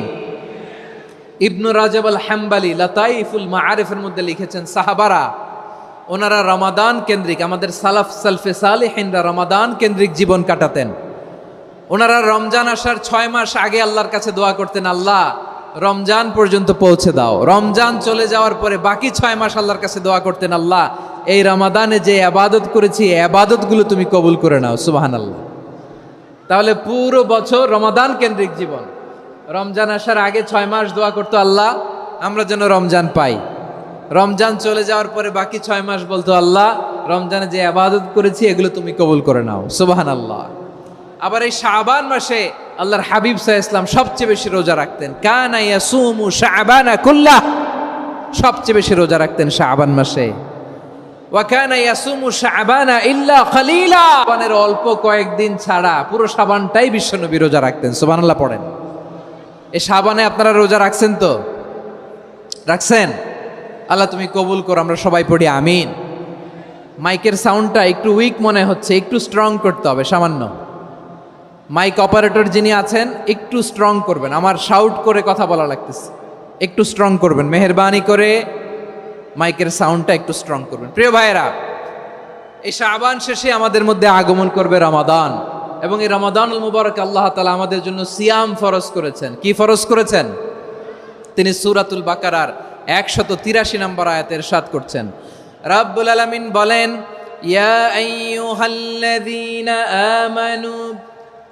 ইবনু রাজব আল হাম্বালি লাতাইফুল মাআরিফের মধ্যে লিখেছেন, সাহাবারা ওনারা রমাদান কেন্দ্রিক, আমাদের সালাফ সালফে সালেহিনরা রমাদান কেন্দ্রিক জীবন কাটাতেন। ওনারা রমজান আসার 6 মাস আগে আল্লাহর কাছে দোয়া করতেন, আল্লাহ রমজান পর্যন্ত পৌঁছে দাও। রমজান চলে যাওয়ার পরে বাকি 6 মাস আল্লাহর কাছে দোয়া করতেন, আল্লাহ এই রমাদানে যে ইবাদত করেছি, ইবাদতগুলো তুমি কবুল করে নাও। সুবহানাল্লাহ। তাহলে পুরো বছর রমাদান কেন্দ্রিক জীবন। রমজান আসার আগে 6 মাস দোয়া করতো, আল্লাহ আমরা যেন রমজান পাই। রমজান চলে যাওয়ার পরে বাকি 6 মাস বলতো, আল্লাহ রমজানে যে ইবাদত করেছি এগুলো তুমি কবুল করে নাও। সুবহানাল্লাহ। আবার এই শাবান মাসে আল্লাহর হাবিব সাল্লাল্লাহু আলাইহি ওয়াসাল্লাম সবচেয়ে বেশি রোজা রাখতেন। কানা ইয়াসুমু শাবানা কুল্লাহ, সবচেয়ে বেশি রোজা রাখতেন শাবান মাসে। ওয়া কানা ইয়াসুমু শাবানা ইল্লা কলিলা, শাবানের অল্প কয়েকদিন ছাড়া পুরো শাবানটাই বিশ্বনবী রোজা রাখতেন। সুবহানাল্লাহ পড়েন। এই শাবানে আপনারা রোজা রাখছেন তো? রাখছেন? আল্লাহ তুমি কবুল করো, আমরা সবাই পড়ি আমিন। মাইকের সাউন্ডটা একটু উইক মনে হচ্ছে, একটু স্ট্রং করতে হবে সামান্য। মাইক অপারেটর যিনি আছেন একটু স্ট্রং করবেন, আমার শাউট করে কথা বলা লাগতেছে, একটু স্ট্রং করবেন মেহেরবানি করে, মাইকের সাউন্ডটা একটু স্ট্রং করবেন। প্রিয় ভাইয়েরা, এই শাবান শেষে আমাদের মধ্যে আগমন করবে রমাদান, এবং এই রমাদানুল মুবারক আল্লাহ তাআলা আমাদের জন্য সিয়াম ফরজ করেছেন। কি ফরজ করেছেন? তিনি সূরাতুল বাকারার 183 নম্বর আয়াতে ইরশাদ করছেন, রাব্বুল আলামিন বলেন, ইয়া আইয়ুহাল্লাযীনা আমানু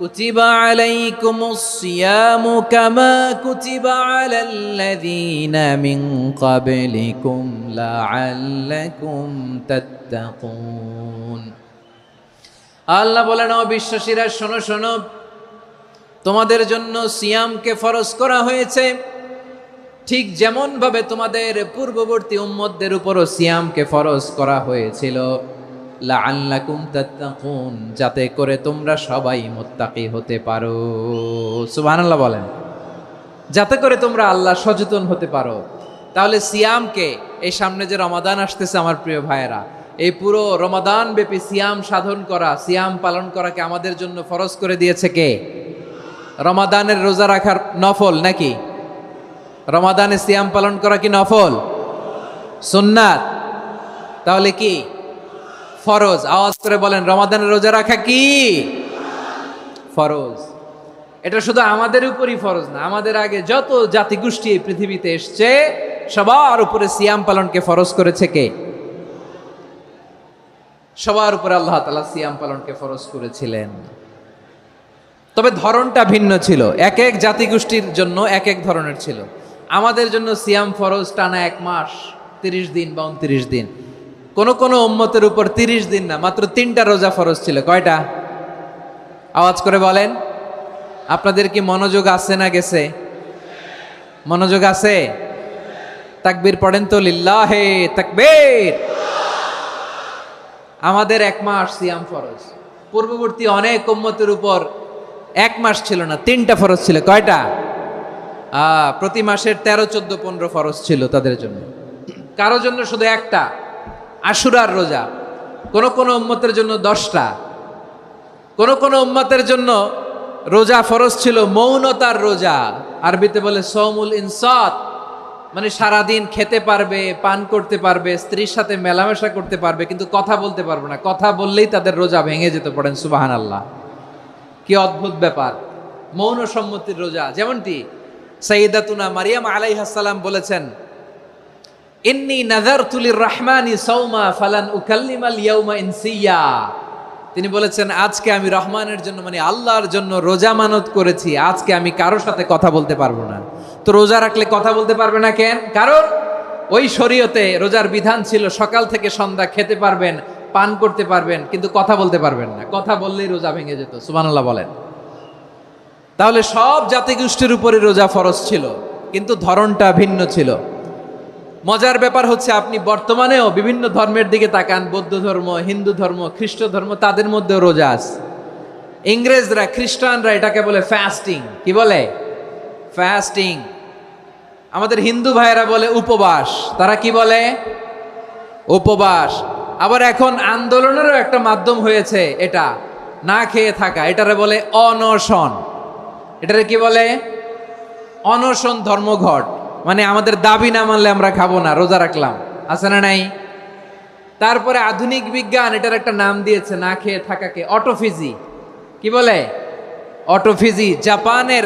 কুতিবা আলাইকুমুস সিয়ামু কামা কুতিবা আলাল্লাযীনা মিন ক্বাবলিকুম লাআল্লাকুম তাত্তাকুন। আল্লাহ বলেন, ও বিশ্বাসীরা শোনো শোনো, তোমাদের জন্য সিয়ামকে ফরজ করা হয়েছে, ঠিক যেমন ভাবে তোমাদের পূর্ববর্তী উম্মতদের উপরও সিয়ামকে ফরজ করা হয়েছিল, লাআল্লাকুম তাত্তাকুন, যাতে করে তোমরা সবাই মুত্তাকি হতে পারো। সুবহানাল্লাহ বলেন, যাতে করে তোমরা আল্লাহ সচেতন হতে পারো। তাহলে সিয়ামকে, এই সামনে যে রমাদান আসতেছে আমার প্রিয় ভাইয়েরা, এই পুরো রমাদান ব্যাপী সিয়াম সাধন করা, সিয়াম পালন করাকে আমাদের জন্য ফরজ করে দিয়েছে কে? রমাদানের রোজা রাখার নফল নাকি? রমাদানে সিয়াম পালন করা কি নফল? সুন্নাত? তাহলে কি ফরজ? আওয়াজ করে বলেন, রমাদানের রোজা রাখা কি ফরজ? এটা শুধু আমাদের উপরই ফরজ না, আমাদের আগে যত জাতিগোষ্ঠী এই পৃথিবীতে এসছে সবার উপরে সিয়াম পালনকে ফরজ করেছে কে? সবার উপরে আল্লাহ তাআলা সিয়াম পালনকে ফরজ করেছিলেন। তবে ধরনটা ভিন্ন ছিল, এক এক জাতিগোষ্ঠীর জন্য এক এক ধরনের ছিল। আমাদের জন্য সিয়াম ফরজ টানা 1 মাস 30 দিন বা 29 দিন। কোন কোন উম্মতের উপর 30 দিন না, মাত্র 3টা রোজা ফরজ ছিল। কয়টা? আওয়াজ করে বলেন। আপনাদের কি মনোযোগ আছে না গেছে? মনোযোগ আছে? তাকবীর পড়েন তো, লিল্লাহে তাকবীর। আমাদের 1 মাস সিয়াম ফরজ, পূর্ববর্তী অনেক উম্মতের উপর 1 মাস ছিল না, 3টা ফরজ ছিল। কয়টা? প্রতি মাসের 13, 14, 15 ফরজ ছিল তাদের জন্য। কারো জন্য শুধু একটা, আশুরার রোজা। কোন কোন উম্মতের জন্য 10টা। কোন কোন উম্মতের জন্য রোজা ফরজ ছিল মৌনতার রোজা, আরবিতে বলে সৌমুল ইনসাত। মানে সারাদিন খেতে পারবে, পান করতে পারবে, স্ত্রীর সাথে মেলামেশা করতে পারবে, কিন্তু কথা বলতে পারবে না। কথা বললেই তাদের রোজা ভেঙে যেতে, পড়েন সুবহানাল্লাহ। কি অদ্ভুত ব্যাপার, মৌন সম্মতির রোজা। যেমনটি সাইয়্যিদাতুনা মারিয়াম আলাইহিস সালাম বলেছেন, ইন্নী নাযারতু লির-রাহমানি সাওমা ফালান উকাল্লিমাল ইয়াওমা ইনসিয়া। তিনি বলেছেন, আজকে আমি রহমানের জন্য, মানে আল্লাহর জন্য রোজা মানত করেছি, আজকে আমি কারোর সাথে কথা বলতে পারবো না। তো রোজা রাখলে কথা বলতে পারবে না কেন? কারণ ওই শরীয়তে রোজার বিধান ছিল সকাল থেকে সন্ধ্যা খেতে পারবেন, পান করতে পারবেন, কিন্তু কথা বলতে পারবেন না। কথা বললেই রোজা ভেঙে যেত। সুবহানাল্লাহ বলেন। তাহলে সব জাতিগোষ্ঠীর উপরে রোজা ফরজ ছিল, কিন্তু ধরনটা ভিন্ন ছিল। মজার ব্যাপার হচ্ছে, আপনি বর্তমানেও বিভিন্ন ধর্মের দিকে তাকান, বৌদ্ধ ধর্ম, হিন্দু ধর্ম, খ্রিস্ট ধর্ম, তাদের মধ্যেও রোজা আছে। ইংরেজরা, খ্রিস্টানরা এটাকে বলে ফাস্টিং। কি বলে? ফাস্টিং। আমাদের হিন্দু ভাইয়েরা বলে উপবাস। তারা কি বলে? উপবাস। আবার এখন আন্দোলনেরও একটা মাধ্যম হয়েছে এটা, না খেয়ে থাকা, এটারে বলে অনশন। এটারে কি বলে? অনশন ধর্মঘট। মানে আমাদের দাবি না মানলে আমরা খাবো না, রোজা রাখলাম। আছে না নাই? তারপরে আধুনিক বিজ্ঞান এটার একটা নাম দিয়েছে না খেয়ে থাকাকে, অটোফিজি। কি বলে? অটোফিজি। জাপানের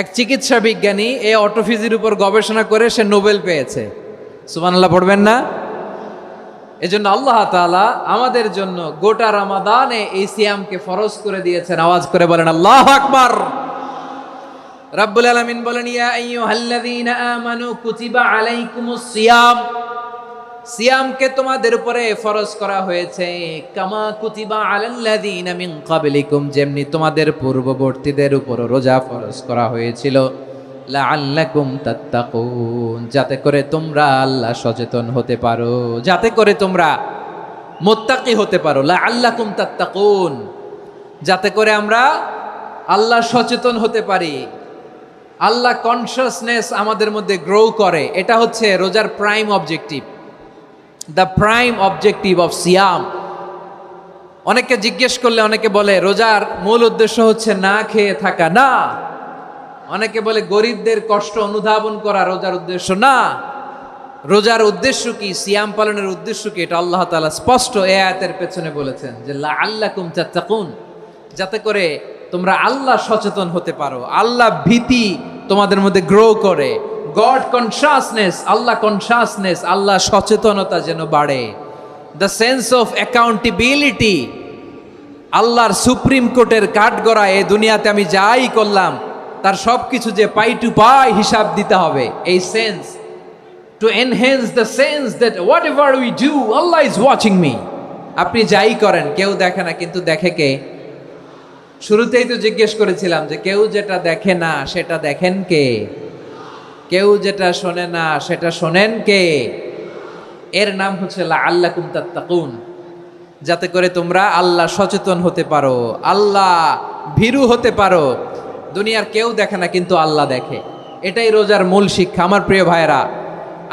এক চিকিৎসা বিজ্ঞানী এই অটোফিজির উপর গবেষণা করে সে নোবেল পেয়েছে। সুবহানাল্লাহ পড়বেন না? এজন্য আল্লাহ তাআলা আমাদের জন্য গোটা রমাদানে এই সিয়ামকে ফরজ করে দিয়েছেন। আওয়াজ করে বলেন আল্লাহু আকবার। রাব্বুল আলামিন বলেন, ইয়া আইয়ুহাল্লাযীনা আমানু কুতিবা আলাইকুমুস সিয়াম। সিয়ামকে তোমাদের উপরে ফরজ করা হয়েছে, কামা কুতিবা আলাল্লাযীনা মিন ক্বাবলিকুম, যেমনি তোমাদের পূর্ববর্তীদের উপর রোজা ফরজ করা হয়েছিল, লাআল্লাকুম তাত্তাকুন, যাতে করে তোমরা আল্লাহ সচেতন হতে পারো, যাতে করে তোমরা মুত্তাকি হতে পারো। লাআল্লাকুম তাত্তাকুন, যাতে করে আমরা আল্লাহ সচেতন হতে পারি, আল্লাহ কনসিয়াসনেস আমাদের মধ্যে গ্রো করে। এটা হচ্ছে রোজার prime objective, the prime objective of সিয়াম। অনেকে জিজ্ঞেস করলে অনেকে বলে রোজার মূল উদ্দেশ্য হচ্ছে না খেয়ে থাকা। না। অনেকে বলে গরিবদের কষ্ট অনুধাবন করা রোজার উদ্দেশ্য। না। রোজার উদ্দেশ্য কি, সিয়াম পালনের উদ্দেশ্য কি, এটা আল্লাহ তাআলা স্পষ্ট এই আয়াতের পেছনে বলেছেন যে লাআল্লাকুম তাত্তাকুন, যাতে করে তোমরা আল্লাহ সচেতন হতে পারো, আল্লাহ ভীতি তোমাদের মধ্যে গ্রো করে, গড কনসিয়াসনেস, আল্লাহ কনসিয়াসনেস, আল্লাহ সচেতনতা যেন বাড়ে, দ্য সেন্স অফ অ্যাকাউন্টেবিলিটি। আল্লাহর সুপ্রিম কোর্টের কাঠগড়া এই দুনিয়াতে আমি যাই করলাম তার সব কিছু যে পাই টু পাই হিসাব দিতে হবে, এই sense, to enhance the sense that what ever we do Allah is watching me. আপনি যাই করেন কেউ দেখে না, কিন্তু দেখে কে? শুরুতেই তো জিজ্ঞেস করেছিলাম যে কেউ যেটা দেখে না সেটা দেখেন কে? কেউ যেটা শোনে না সেটা শোনেন কে? এর নাম হচ্ছে লাআল্লাকুম তাত্তাকুন, যাতে করে তোমরা আল্লাহ সচেতন হতে পারো, আল্লাহ ভীরু হতে পারো। দুনিয়ার কেউ দেখে না, কিন্তু আল্লাহ দেখে। এটাই রোজার মূল শিক্ষা। আমার প্রিয় ভাইরা,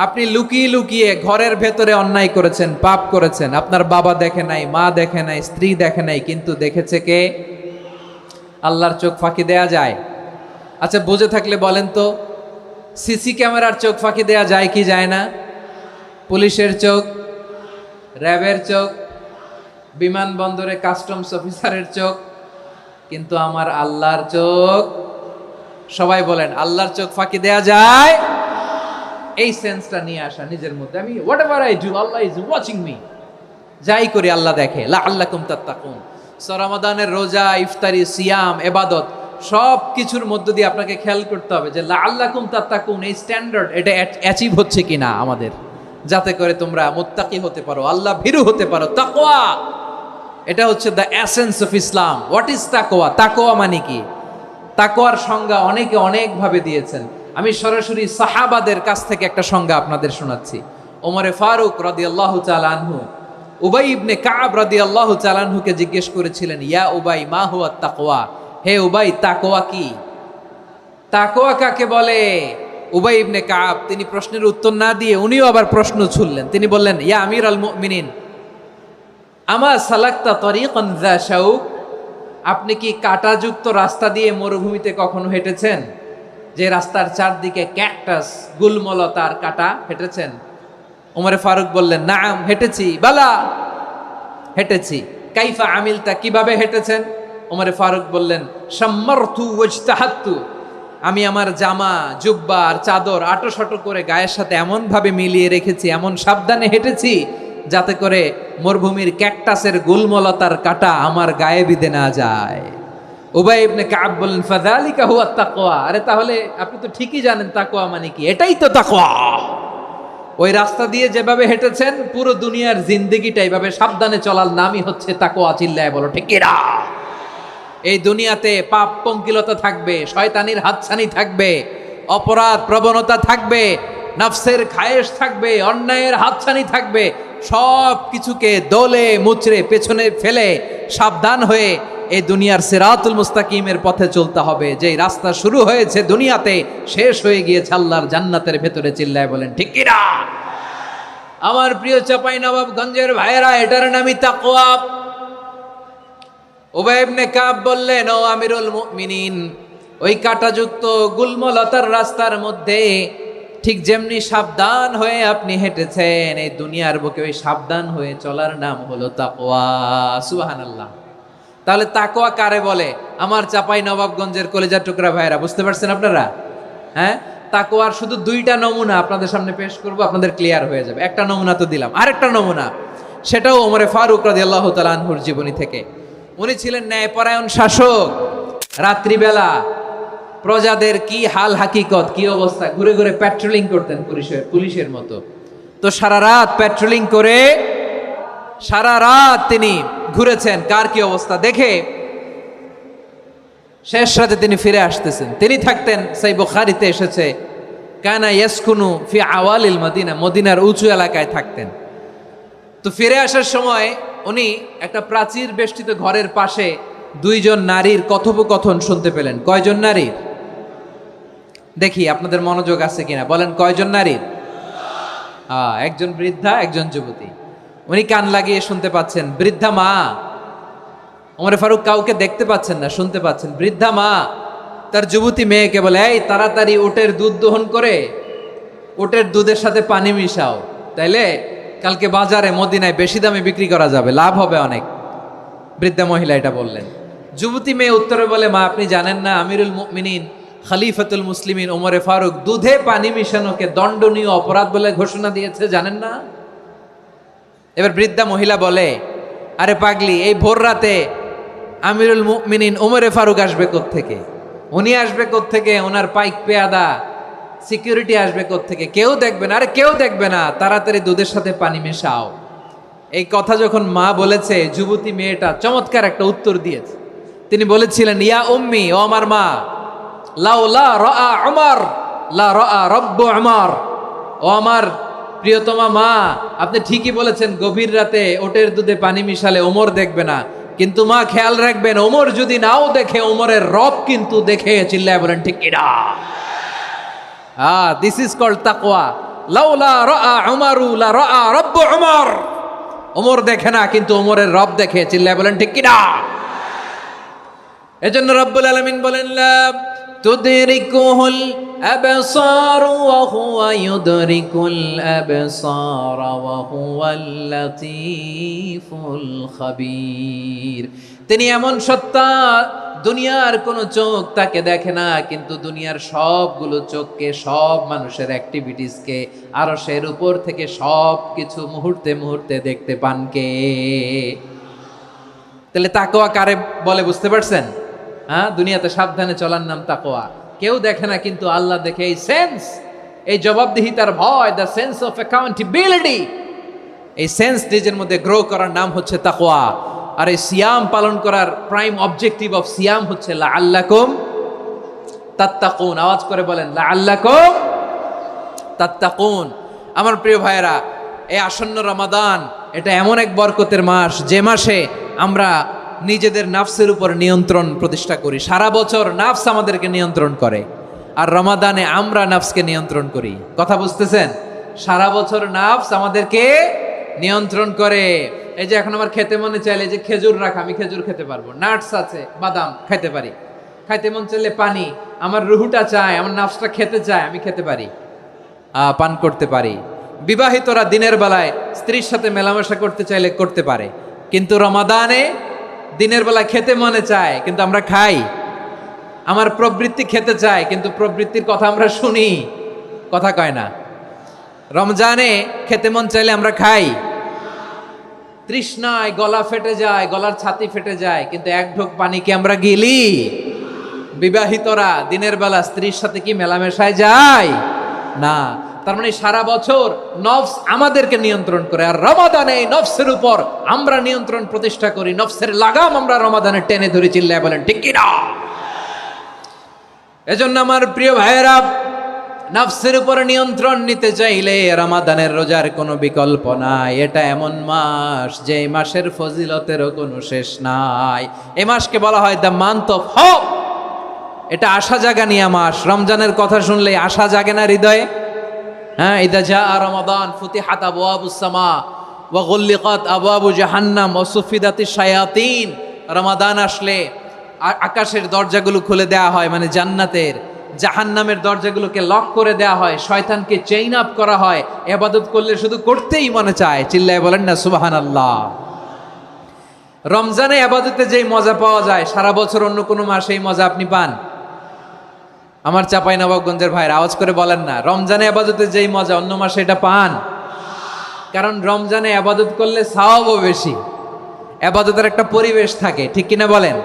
আপনি লুকিয়ে লুকিয়ে ঘরের ভেতরে অন্যায় করেছেন, পাপ করেছেন, আপনার বাবা দেখে নাই, মা দেখে নাই, স্ত্রী দেখে নাই, কিন্তু দেখেছে কে? আল্লাহর চোখ ফাঁকি দেয়া যায়? আচ্ছা, বুঝে থাকলে বলেন তো, সিসি ক্যামেরার চোখ ফাঁকি দেয়া যায় কি যায় না? পুলিশের চোখ, র্যাবের চোখ, বিমানবন্দরে কাস্টমস অফিসারের চোখ, কিন্তু আমার আল্লাহর চোখ? সবাই বলেন, আল্লাহর চোখ ফাঁকি দেয়া যায়? এই সেন্সটা নিয়ে আসা নিজের মধ্যে, আমি what ever I do Allah is watching me, যাই করি আল্লাহ দেখে। লাআল্লাকুম তাত্তাকুন। রমাদানের রোজা, ইফতারি, সিয়াম, ইবাদত সব কিছুর মধ্য দিয়ে আপনাকে খেয়াল করতে হবে যে লাআল্লাকুম তাত্তাকুন এই স্ট্যান্ডার্ড এটা অ্যাচিভ হচ্ছে কিনা আমাদের, যাতে করে তোমরা মুত্তাকি হতে পারো, আল্লাহ ভীরু হতে পারো। তাকওয়া, এটা হচ্ছে the essence of Islam. What is তাকওয়া? তাকওয়া মানে কি? তাকওয়ার সংজ্ঞা অনেকে অনেকভাবে দিয়েছেন। আমি সরাসরি সাহাবাদের কাছ থেকে একটা সংজ্ঞা আপনাদের শোনাচ্ছি। ওমরে ফারুক রাদিয়াল্লাহু তাআলা আনহু উবাই ইবনে কাব রাদিয়াল্লাহু তাআলা আনহুকে জিজ্ঞেস করেছিলেন, ইয়া উবাই মা হুয়া তাকওয়া, হে উবাই তাকওয়া কি? তাকওয়া কাকে বলে? উবাই ইবনে কাব তিনি প্রশ্নের উত্তর না দিয়ে উনিও আবার প্রশ্ন ছুড়লেন। তিনি বললেন, ইয়া আমিরাল মুমিনিন আমা সালাকতা তরিকান যা শাউক, আপনি কি কাঁটাযুক্ত রাস্তা দিয়ে মরুভূমিতে কখনো হেঁটেছেন? যে রাস্তার চারদিকে ক্যাকটাস, গুলমলতার কাটা, হেঁটেছেন? ওমরে ফারুক বললেন, নাম, হেঁটেছি। বালা, হেঁটেছি। কাইফা আমিলতা, কিভাবে হেঁটেছেন? ওমরে ফারুক বললেন, শাম্মারতু ওয়াজতাহাত্তু, আমি আমার জামা, জুব্বা আর চাদর আটোসাটো করে গায়ের সাথে এমন ভাবে মিলিয়ে রেখেছি, এমন সাবধানে হেঁটেছি যাতে করে মরুভূমির ক্যাকটাসের গুলমলতার কাটা আমার গায়ে বিঁধে না যায়। উবাই ইবনে কাব বললেন, ফাযালিকা হুয়া তাকওয়া। আরে তাহলে আপনি তো ঠিকই জানেন তাকওয়া মানে কি, এটাই তো তাকওয়া। ওই রাস্তা দিয়ে যেভাবে হেঁটেছেন, পুরো দুনিয়ার জিন্দেগিটা এইভাবে সাবধানে চলার নামই হচ্ছে তাকওয়া। চিল্লায় বলো ঠিক কিনা? এই দুনিয়াতে পাপ পঙ্কিলতা থাকবে, শয়তানির হাতছানি থাকবে, অপরাধ প্রবণতা থাকবে, নফসের খায়েশ থাকবে, অন্যায়ের হাতছানি থাকবে। সব কিছুকে দোলে মুচড়ে পেছনে ফেলে সাবধান হয়ে এই দুনিয়ার সিরাতুল মুস্তাকিমের পথে চলতে হবে। যেই রাস্তা শুরু হয়েছে দুনিয়াতে, শেষ হয়ে গিয়েছে আল্লাহর জান্নাতের ভেতরে। চিল্লায় বলেন ঠিক কিনা? আমার প্রিয় চাঁপাইনবাবগঞ্জের ভাইয়েরা, এটার নামই তাকওয়া। উবাই ইবনে কাব বললেন, ও আমিরুল মুমিনিন, ওই কাঁটাযুক্ত গুলমলতার রাস্তার মধ্যে ঠিক যেমনি সাবধান হয়ে আপনি হেঁটেছেন, এই দুনিয়ার বুকে ওই সাবধান হয়ে চলার নাম হলো তাকওয়া। সুবহানাল্লাহ। তাহলে তাকওয়া কারে বলে? আমার চাঁপাইনবাবগঞ্জের কলেজার টুকরা ভাইয়েরা, বুঝতে পারছেন আপনারা? হ্যাঁ, তাকওয়ার শুধু দুইটা নমুনা আপনাদের সামনে পেশ করব, আপনাদের ক্লিয়ার হয়ে যাবে। একটা নমুনা তো দিলাম, আরেকটা নমুনা, সেটাও ওমরে ফারুক রাদিয়াল্লাহু তাআলা আনহুর জীবনী থেকে। উনি ছিলেন ন্যায়পরায়ণ শাসক। রাত্রিবেলা প্রজাদের কি হাল হাকিকত, কি অবস্থা, ঘুরে ঘুরে প্যাট্রোলিং করতেন পুলিশের মতো। তো সারা রাত প্যাট্রোলিং করে সারা রাত তিনি ঘুরেছেন কার কি অবস্থা দেখে। শেষ রাতে তিনি ফিরে আসতেছেন। তিনি থাকতেন, সেই বুখারীতে এসেছে, কানা ইয়াসকুনু ফি আওয়ালিল মদিনা, মদিনার উঁচু এলাকায় থাকতেন। তো ফিরে আসার সময় উনি একটা প্রাচীর বেষ্টিত ঘরের পাশে দুইজন নারীর কথোপকথন শুনতে পেলেন। কয়জন নারীর? দেখি আপনাদের মনোযোগ আছে কিনা, বলেন কয়জন নারীর? একজন বৃদ্ধা, একজন যুবতী। উনি কান লাগিয়ে শুনতে পাচ্ছেন। বৃদ্ধা মা, ওমরে ফারুক কাউকে দেখতে পাচ্ছেন না, শুনতে পাচ্ছেন। বৃদ্ধা মা তার যুবতী মেয়েকে বলে, এই তাড়াতাড়ি উটের দুধ দহন করে উটের দুধের সাথে পানি মিশাও, তাইলে কালকে বাজারে মদিনায় বেশি দামে বিক্রি করা যাবে, লাভ হবে অনেক। বৃদ্ধা মহিলা এটা বললেন। যুবতী মেয়ে উত্তরে বলে, মা আপনি জানেন না আমিরুল মুমিনিন খলিফাতুল মুসলিমিন ওমরে ফারুক দুধে পানি মিশানোকে দণ্ডনীয় অপরাধ বলে ঘোষণা দিয়েছে, জানেন না? এবার বৃদ্ধা মহিলা বলে, আরে পাগলি, এই ভোর রাতে আমিরুল মুমিনিন ওমরে ফারুক আসবে কোত্থেকে? উনি আসবে কোত্থেকে? ওনার পাইক পেয়াদা সিকিউরিটি আসবে কোত্থেকে? কেউ দেখবে না। আরে কেউ দেখবে না, তাড়াতাড়ি দুধের সাথে পানি মেশাও। এই কথা যখন মা বলেছে, যুবতী মেয়েটা চমৎকার একটা উত্তর দিয়েছে। তিনি বলেছিলেন, ইয়া উম্মি, ও আমার মা, লাউলা রাআ উমর লা রাআ রব্বু উমর। ও আমার প্রিয়তমা মা, আপনি ঠিকই বলেছেন, গভীর রাতে ওটের দুধে পানি মিশালে ওমর দেখবে না, কিন্তু মা খেয়াল রাখবেন, ওমর যদি নাও দেখে, ওমরের রব কিন্তু দেখে। চিল্লায় বলেন ঠিক কিনা? দিস ইজ কল্ড তাকওয়া। লাউলা রাআ উমরু লা রাআ রব্বু উমর। ওমর দেখে না, কিন্তু ওমরের রব দেখে। চিল্লায় বলেন ঠিক কিনা? এজন্য রব্বুল আলামিন বলেন, লা তুদরিকুহুল আবসার ওয়া হুয়া ইউদরিকুল আবসার ওয়া হুয়াল লাতীফুল খাবীর। তিনি এমন সত্তা, দুনিয়ার কোনো চোখ তাকে দেখে না, কিন্তু দুনিয়ার সবগুলো চোখকে, সব মানুষের অ্যাক্টিভিটিসকে, আরশের উপর থেকে সব কিছু মুহূর্তে মুহূর্তে দেখতে পান কে? তাহলে তাকওয়া কারে বলে বুঝতে পারছেন? দুনিয়াতে সাবধানে চলার নাম তাকওয়া। কেউ দেখে না, কিন্তু আল্লাহ দেখে। এই সেন্স, এই জবাবদিহিতার ভয়, দ্য সেন্স অফ অ্যাকাউন্টেবিলিটি, এই সেন্স নিজের মধ্যে গ্রো করার নাম হচ্ছে তাকওয়া। আর এই সিয়াম পালন করার প্রাইম অবজেক্টিভ অফ সিয়াম হচ্ছে লাআল্লাকুম তাত্তাকুন। আওয়াজ করে বলেন, লাআল্লাকুম তাত্তাকুন। আমার প্রিয় ভাইয়েরা, এই আসন্ন রমাদান, এটা এমন এক বরকতের মাস, যে মাসে আমরা নিজেদের নাফসের উপর নিয়ন্ত্রণ প্রতিষ্ঠা করি। সারা বছর নাফস আমাদেরকে নিয়ন্ত্রণ করে, আর রমাদানে আমরা নাফসকে নিয়ন্ত্রণ করি। কথা বুঝতেছেন? সারা বছর নাফস আমাদেরকে নিয়ন্ত্রণ করে। এই যে এখন আমার খেতে মনে চাইলে যে খেজুর রাখা, আমি খেজুর খেতে পারবো, নাটস আছে, বাদাম খেতে পারি, খাইতে মন চাইলে পানি, আমার রুহুটা চায়, আমার নাফসটা খেতে চায়, আমি খেতে পারি, পান করতে পারি। বিবাহিতরা দিনের বেলায় স্ত্রীর সাথে মেলামেশা করতে চাইলে করতে পারে, কিন্তু রমাদানে দিনের বেলায় খেতে মনে চায় কিন্তু আমরা খাই। আমার প্রবৃত্তি খেতে চায় কিন্তু প্রবৃত্তির কথা আমরা শুনি, কথা কয় না। রমজানে খেতে মন চাইলে আমরা খাই, তৃষ্ণায় গলা ফেটে যায়, গলার ছাতি ফেটে যায়, কিন্তু এক ঢোক পানি কি আমরা গিলি? বিবাহিতরা দিনের বেলা স্ত্রীর সাথে কি মেলামেশায় যায় না। তার মানে সারা বছর নফস আমাদেরকে নিয়ন্ত্রণ করে, আর রমাদানে নফসের উপর আমরা নিয়ন্ত্রণ প্রতিষ্ঠা করি। নফসের লাগাম আমরা রমাদানে টেনে ধরে, চিল্লায় বলেন ঠিক কি না? এজন্য আমার প্রিয় ভাইয়েরা, নফসের উপর নিয়ন্ত্রণ নিতে চাইলে রমাদানের রোজার কোনো বিকল্প নাই। এটা এমন মাস যে মাসের ফজিলতেরও কোনো শেষ নাই। এই মাসকে বলা হয় দ্য মান্থ অফ হোপ। এটা আশা জাগানিয়া মাস। রমজানের কথা শুনলে আশা জাগে না হৃদয়ে? হ্যাঁ, ইদা জা রমাদান ফুতিহাত আবওয়াবুস সামা ওয়া গুল্লিকাত আবওয়াবু জাহান্নাম ওয়া সুফিদাতিশ শায়াতিন। রমাদান আসলে আকাশের দরজাগুলো খুলে দেয়া হয়, মানে জান্নাতের। জাহান্নামের দরজাগুলোকে লক করে দেয়া হয়, শয়তানকে চেইন আপ করা হয়। ইবাদত করলে শুধু করতেই মনে চায়, চিল্লায় বলেন না সুবহানাল্লাহ। রমজানে ইবাদতে যেই মজা পাওয়া যায়, সারা বছর অন্য কোনো মাসে এই মজা আপনি পান? আমার চাঁপাইনবাবগঞ্জের ভাইরা আওয়াজ করে বলেন না, রমজানে ইবাদতে যেই মজা অন্য মাসে এটা পান? কারণ রমজানে ইবাদত করলে সওয়াবও বেশি, ইবাদতের একটা পরিবেশ থাকে, ঠিক কিনা বলেন?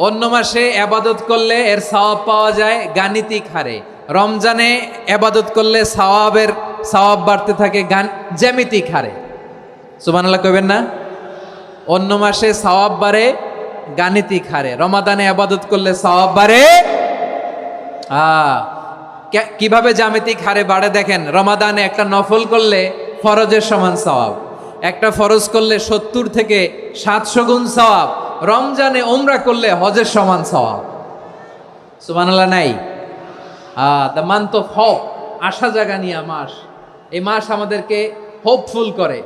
অন্য মাসে ইবাদত করলে এর সওয়াব পাওয়া যায় গাণিতিক হারে, রমজানে ইবাদত করলে সওয়াব বাড়তে থাকে জ্যামিতিক হারে। সুবহানাল্লাহ কইবেন না? অন্য মাসে সওয়াব বাড়ে গাণিতিক হারে, রমাদানে ইবাদত করলে সওয়াব বাড়ে কিভাবে জ্যামিতিক হারে বাড়ে দেখেন। রমাদানে একটা নফল করলে ফরজের সমান সওয়াব, একটা ফরজ করলে 70 থেকে 700 গুণ সওয়াব। রমজানে উমরা করলে হজের সমান সওয়াব। সুবহানাল্লাহ নাই? দ্য মান্থ অফ হোপ, আশা জাগানিয়া মাস। এই মাস আমাদেরকে হোপফুল করে,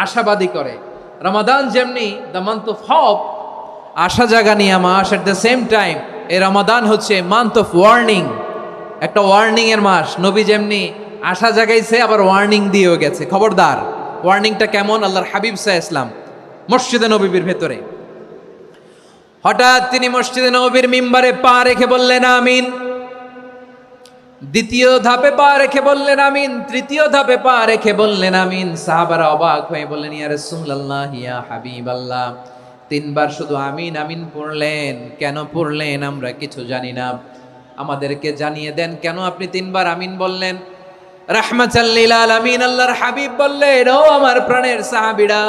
আশাবাদী করে। রমাদান যেমনি দ্য মান্থ অফ হোপ, আশা জাগানিয়া মাস, এট দ্য সেম টাইম এই রমাদান হচ্ছে মান্থ অফ ওয়ার্নিং, একটা ওয়ার্নিং এর মাস। নবী যেমনি আশা জাগাইছে, আবার ওয়ার্নিং দিয়েও গেছে, খবরদার। ওয়ার্নিংটা কেমন? আল্লাহর হাবিব সাল্লাল্লাহু আলাইহি ওয়াসাল্লাম মসজিদে নববীর ভেতরে, হঠাৎ তিনি মসজিদে নববীর মিম্বারে পা রেখে বললেন আমিন। দ্বিতীয় ধাপে পা রেখে বললেন আমিন, তৃতীয় ধাপে পা রেখে বললেন আমিন। সাহাবারা অবাক হয়ে বললেন ইয়া রাসূলুল্লাহ, ইয়া হাবিবাল্লাহ, 3 বার শুধু আমিন আমিন পড়লেন, কেন পড়লেন আমরা কিছু জানি না, আমাদেরকে জানিয়ে দেন কেন আপনি 3 বার আমিন বললেন। রাহমাতাল লিল আলামিন আল্লাহর হাবিব বললেন, ও আমার প্রাণের সাহাবীরা,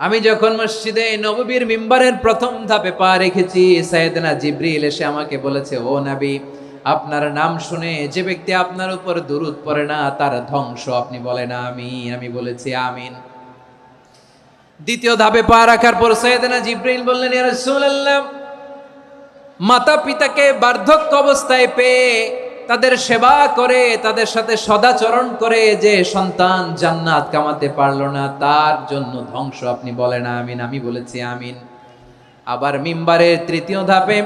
আমি যখন মসজিদে নববীর মিম্বারের প্রথম ধাপে পা রেখেছি, সাইয়েদনা জিবরিল এসে আমাকে বলেছে, ও নবী, আপনার নাম শুনে যে ব্যক্তি আপনার উপর দুরূদ পড়ে না তার ধ্বংস। আপনি বলেন আমিন। আমি বলেছি আমিন। দ্বিতীয় ধাপে পা রাখার পর সাইয়েদনা জিবরিল বললেন, ইয়া রাসূলুল্লাহ, মাতা পিতাকে বার্ধক্য অবস্থায় পেয়ে তাদের সেবা করে, তাদের সাথে সদাচরণ করে যে সন্তান জান্নাত কামাতে পারলো না, তার জন্য ধ্বংস। আপনি বলেন আমিন। আমি বলেছি আমিন। আবার মিম্বারের তৃতীয় ধাপে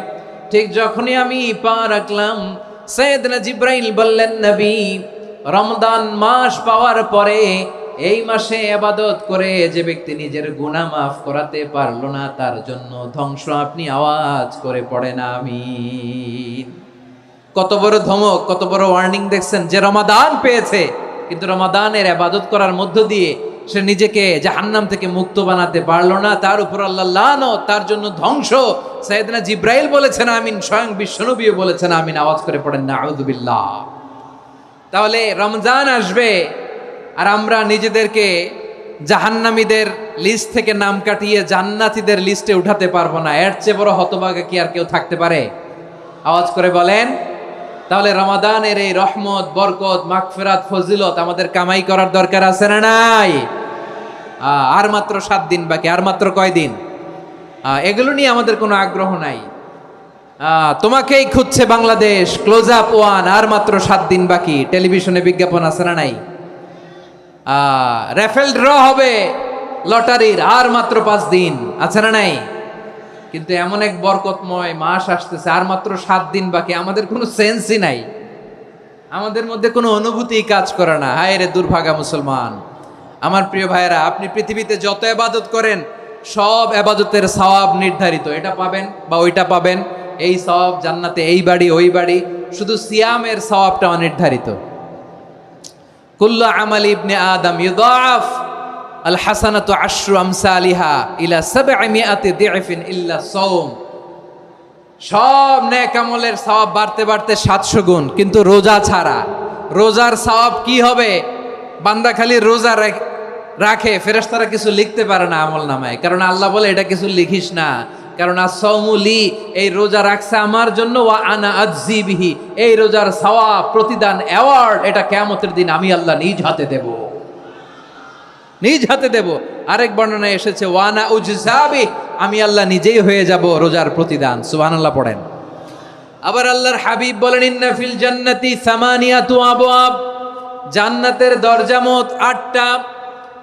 ঠিক যখনই আমি পা রাখলাম, সাইয়েদনা জিবরাইল বললেন, নবী, রমজান মাস পাওয়ার পরে এই মাসে ইবাদত করে যে ব্যক্তি নিজের গুনাহ মাফ করাতে পারলো না, তার জন্য ধ্বংস। আপনি আওয়াজ করে পড়েন আমিন। কত বড় ধমক, কত বড় ওয়ার্নিং দেখছেন। যে রমাদান পেয়েছে কিন্তু রমাদানের ইবাদত করার মধ্য দিয়ে সে নিজেকে জাহান্নাম থেকে মুক্ত বানাতে পারলো না, তার উপর আল্লাহ লানত, তার জন্য ধ্বংস। সাইয়েদনা জিবরাইল বলেছেন আমিন, স্বয়ং বিশ্বনবীও বলেছেন আমিন। আওয়াজ করে পড়েন নাউযু বিল্লাহ। তাহলে রমজান আসবে আর আমরা নিজেদেরকে জাহান্নামীদের লিস্ট থেকে নাম কাটিয়ে জান্নাতীদের লিস্টে উঠাতে পারবো না। এর চেয়ে বড় হতভাগা কি আর কেউ থাকতে পারে? আওয়াজ করে বলেন। তাহলে রমাদানের এই রহমত, বরকত, মাগফিরাত, ফজিলত আমাদের কামাই করার দরকার আছে না নাই? আর মাত্র 7 দিন বাকি। আর মাত্র কয় দিন? এগুলো নিয়ে আমাদের কোনো আগ্রহ নাই। তোমাকেই খুঁজছে বাংলাদেশ, ক্লোজ আপ 1, আর মাত্র 7 দিন বাকি। টেলিভিশনে বিজ্ঞাপন আছে না নাই? রেফেল ড্র হবে লটারির, আর মাত্র 5 দিন, আছে না নাই? কিন্তু এমন এক বরকতময় মাস আসতেছে, আর মাত্র 7 দিন বাকি, আমাদের কোনো সেন্সই নাই, আমাদের মধ্যে কোনো অনুভূতি কাজ করে না। হায় রে দুর্ভাগা মুসলমান। আমার প্রিয় ভাইয়েরা, আপনি পৃথিবীতে যত ইবাদত করেন সব ইবাদতের সওয়াব নির্ধারিত, এটা পাবেন বা ওইটা পাবেন, এই সওয়াব জান্নাতে, এই বাড়ি ওই বাড়ি। শুধু সিয়ামের সওয়াবটা অনির্ধারিত। কুল্লু আমালি ইবনে আদম ইউদাফ আল হাসানাতু আশরু আমসালিহা ইলা 700 দি'ফিন ইল্লা সাওম। সব নেক আমলের সওয়াব বাড়তে বাড়তে 700 গুণ, কিন্তু রোজা ছাড়া। রোজার সওয়াব কি হবে? বান্দা খালি রোজা রাখে, ফেরেশতারা কিছু লিখতে পারে না আমল নামায়, কারণ আল্লাহ বলে এটা কিছু লিখিস না, কারণ as-সাওমুলি, এই রোজা রাখছে আমার জন্য, ওয়া আনা আজজি বিহি, এই রোজার সওয়াব, প্রতিদান, অ্যাওয়ার্ড, এটা কিয়ামতের দিন আমি আল্লাহ নিজ হাতে দেব, নিজ হাতে দেব। আরেক বর্ণনায় এসেছে ওয়ানা উজজাবি, আমি আল্লাহ নিজেই হয়ে যাব রোজার প্রতিদান। সুবহানাল্লাহ পড়েন। আবার আল্লাহর হাবিব বলেন ইন্না ফিল জান্নাতি সামানিয়াতু আবওয়াব, জান্নাতের দরজা মোট 8টা।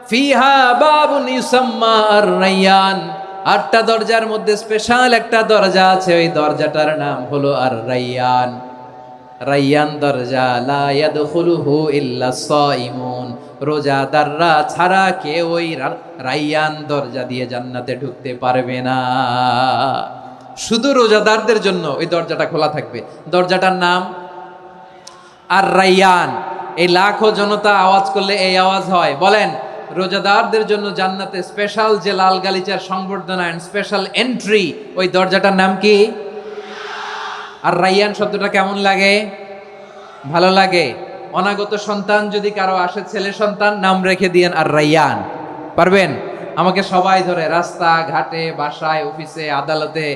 ফিহা বাবুন ইউসাম্মা আর-রায়্যান, 8টা দরজার মধ্যে স্পেশাল একটা দরজা আছে, ওই দরজাটার নাম হলো আর-রায়্যান। রায়্যান দরজা, লা ইয়াদখুলুহু ইল্লা সাইমুন, রোজাদাররা ছাড়া কেউ ওই রায়্যান দরজা দিয়ে জান্নাতে ঢুকতে পারবে না। শুধু রোজাদারদের জন্য ওই দরজাটা খোলা থাকবে। দরজাটার নাম আর-রায়্যান। এই লাখো জনতা আওয়াজ করলে এই আওয়াজ হয়, বলেন রোজাদারদের জন্য জান্নাতে স্পেশাল যে লাল গালিচার সংবর্ধনা এন্ড স্পেশাল এন্ট্রি, ওই দরজাটার নাম কি? আর রায়্যান শব্দটা কেমন লাগে? ভালো লাগে। অনাগত সন্তান যদি কারো আসে, ছেলে সন্তান, নাম রেখে দিয়েন আর রায়্যান। পারবেন? আমাকে সবাই ধরে রাস্তা ঘাটে, বাসায়, অফিসে, আদালতে,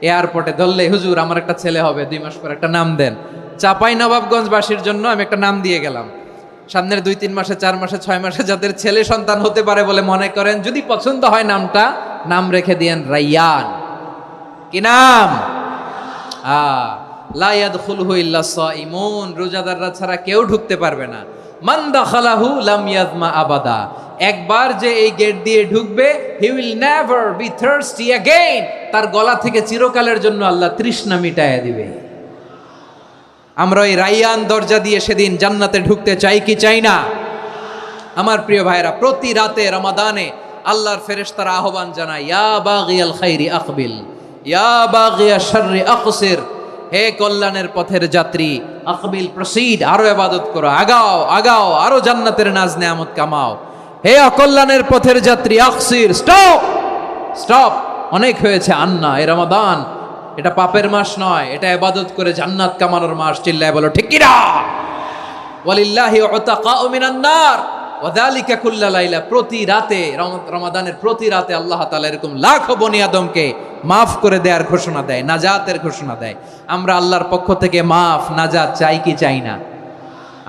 এয়ারপোর্টে ধরলে, হুজুর আমার একটা ছেলে হবে 2 মাস পর, একটা নাম দেন। চাপাই নবাবগঞ্জবাসীর জন্য আমি একটা নাম দিয়ে গেলাম। সামনের 2-3 মাসে, 4 মাসে, 6 মাসে যাদের ছেলে সন্তান হতে পারে বলে মনে করেন, যদি পছন্দ হয় নামটা, নাম রেখে দিয়েন রায়্যান। কি নাম? লা ইয়াদখুলুহু ইল্লা সাইমুন, রোজাদাররা ছাড়া কেউ ঢুকতে পারবে না। মান দাখালাহু লাম ইয়াজমা আবাদা, একবার যে এই গেট দিয়ে ঢুকবে, he will never be thirsty again, তার গলা থেকে চিরকালের জন্য আল্লাহ তৃষ্ণা মিটায়া দিবে। আমরা ওই রায়্যান দরজা দিয়ে সেদিন জান্নাতে ঢুকতে চাই কি চাই না? আমার প্রিয় ভাইরা, প্রতি রাতে রমাদানে আল্লাহর ফেরেশতারা আহ্বান জানায়, ইয়া বাগিয়াল খাইরি আকবিল, ইয়া বাগিয়াশ শাররি আকসির, হে কল্যাণের পথের যাত্রী, আকবিল, প্রসিড, আরো ইবাদত করো, আগাও আগাও, আরো জান্নাতের নাজ নেয়ামত কামাও। হে অকল্যাণের পথের যাত্রী, আকসির, স্টপ স্টপ, অনেক হয়েছে। আন্না, এ রমাদান এটা পাপের মাস নয়, এটা ইবাদত করে জান্নাত কামানোর মাস। চিল্লায় বলো ঠিক কিনা? ওয়ালিল্লাহি উতাকাউ মিনান নার ওয়া যালিকা কুল্লা লাইলা, প্রতি রাতে, রমাদানের প্রতি রাতে আল্লাহ তাআলা এরকম লাখো বনি আদমকে মাফ করে দেওয়ার ঘোষণা দেয়, নাজাতের ঘোষণা দেয়। আমরা আল্লাহর পক্ষ থেকে মাফ, নাজাত চাই কি চাই না?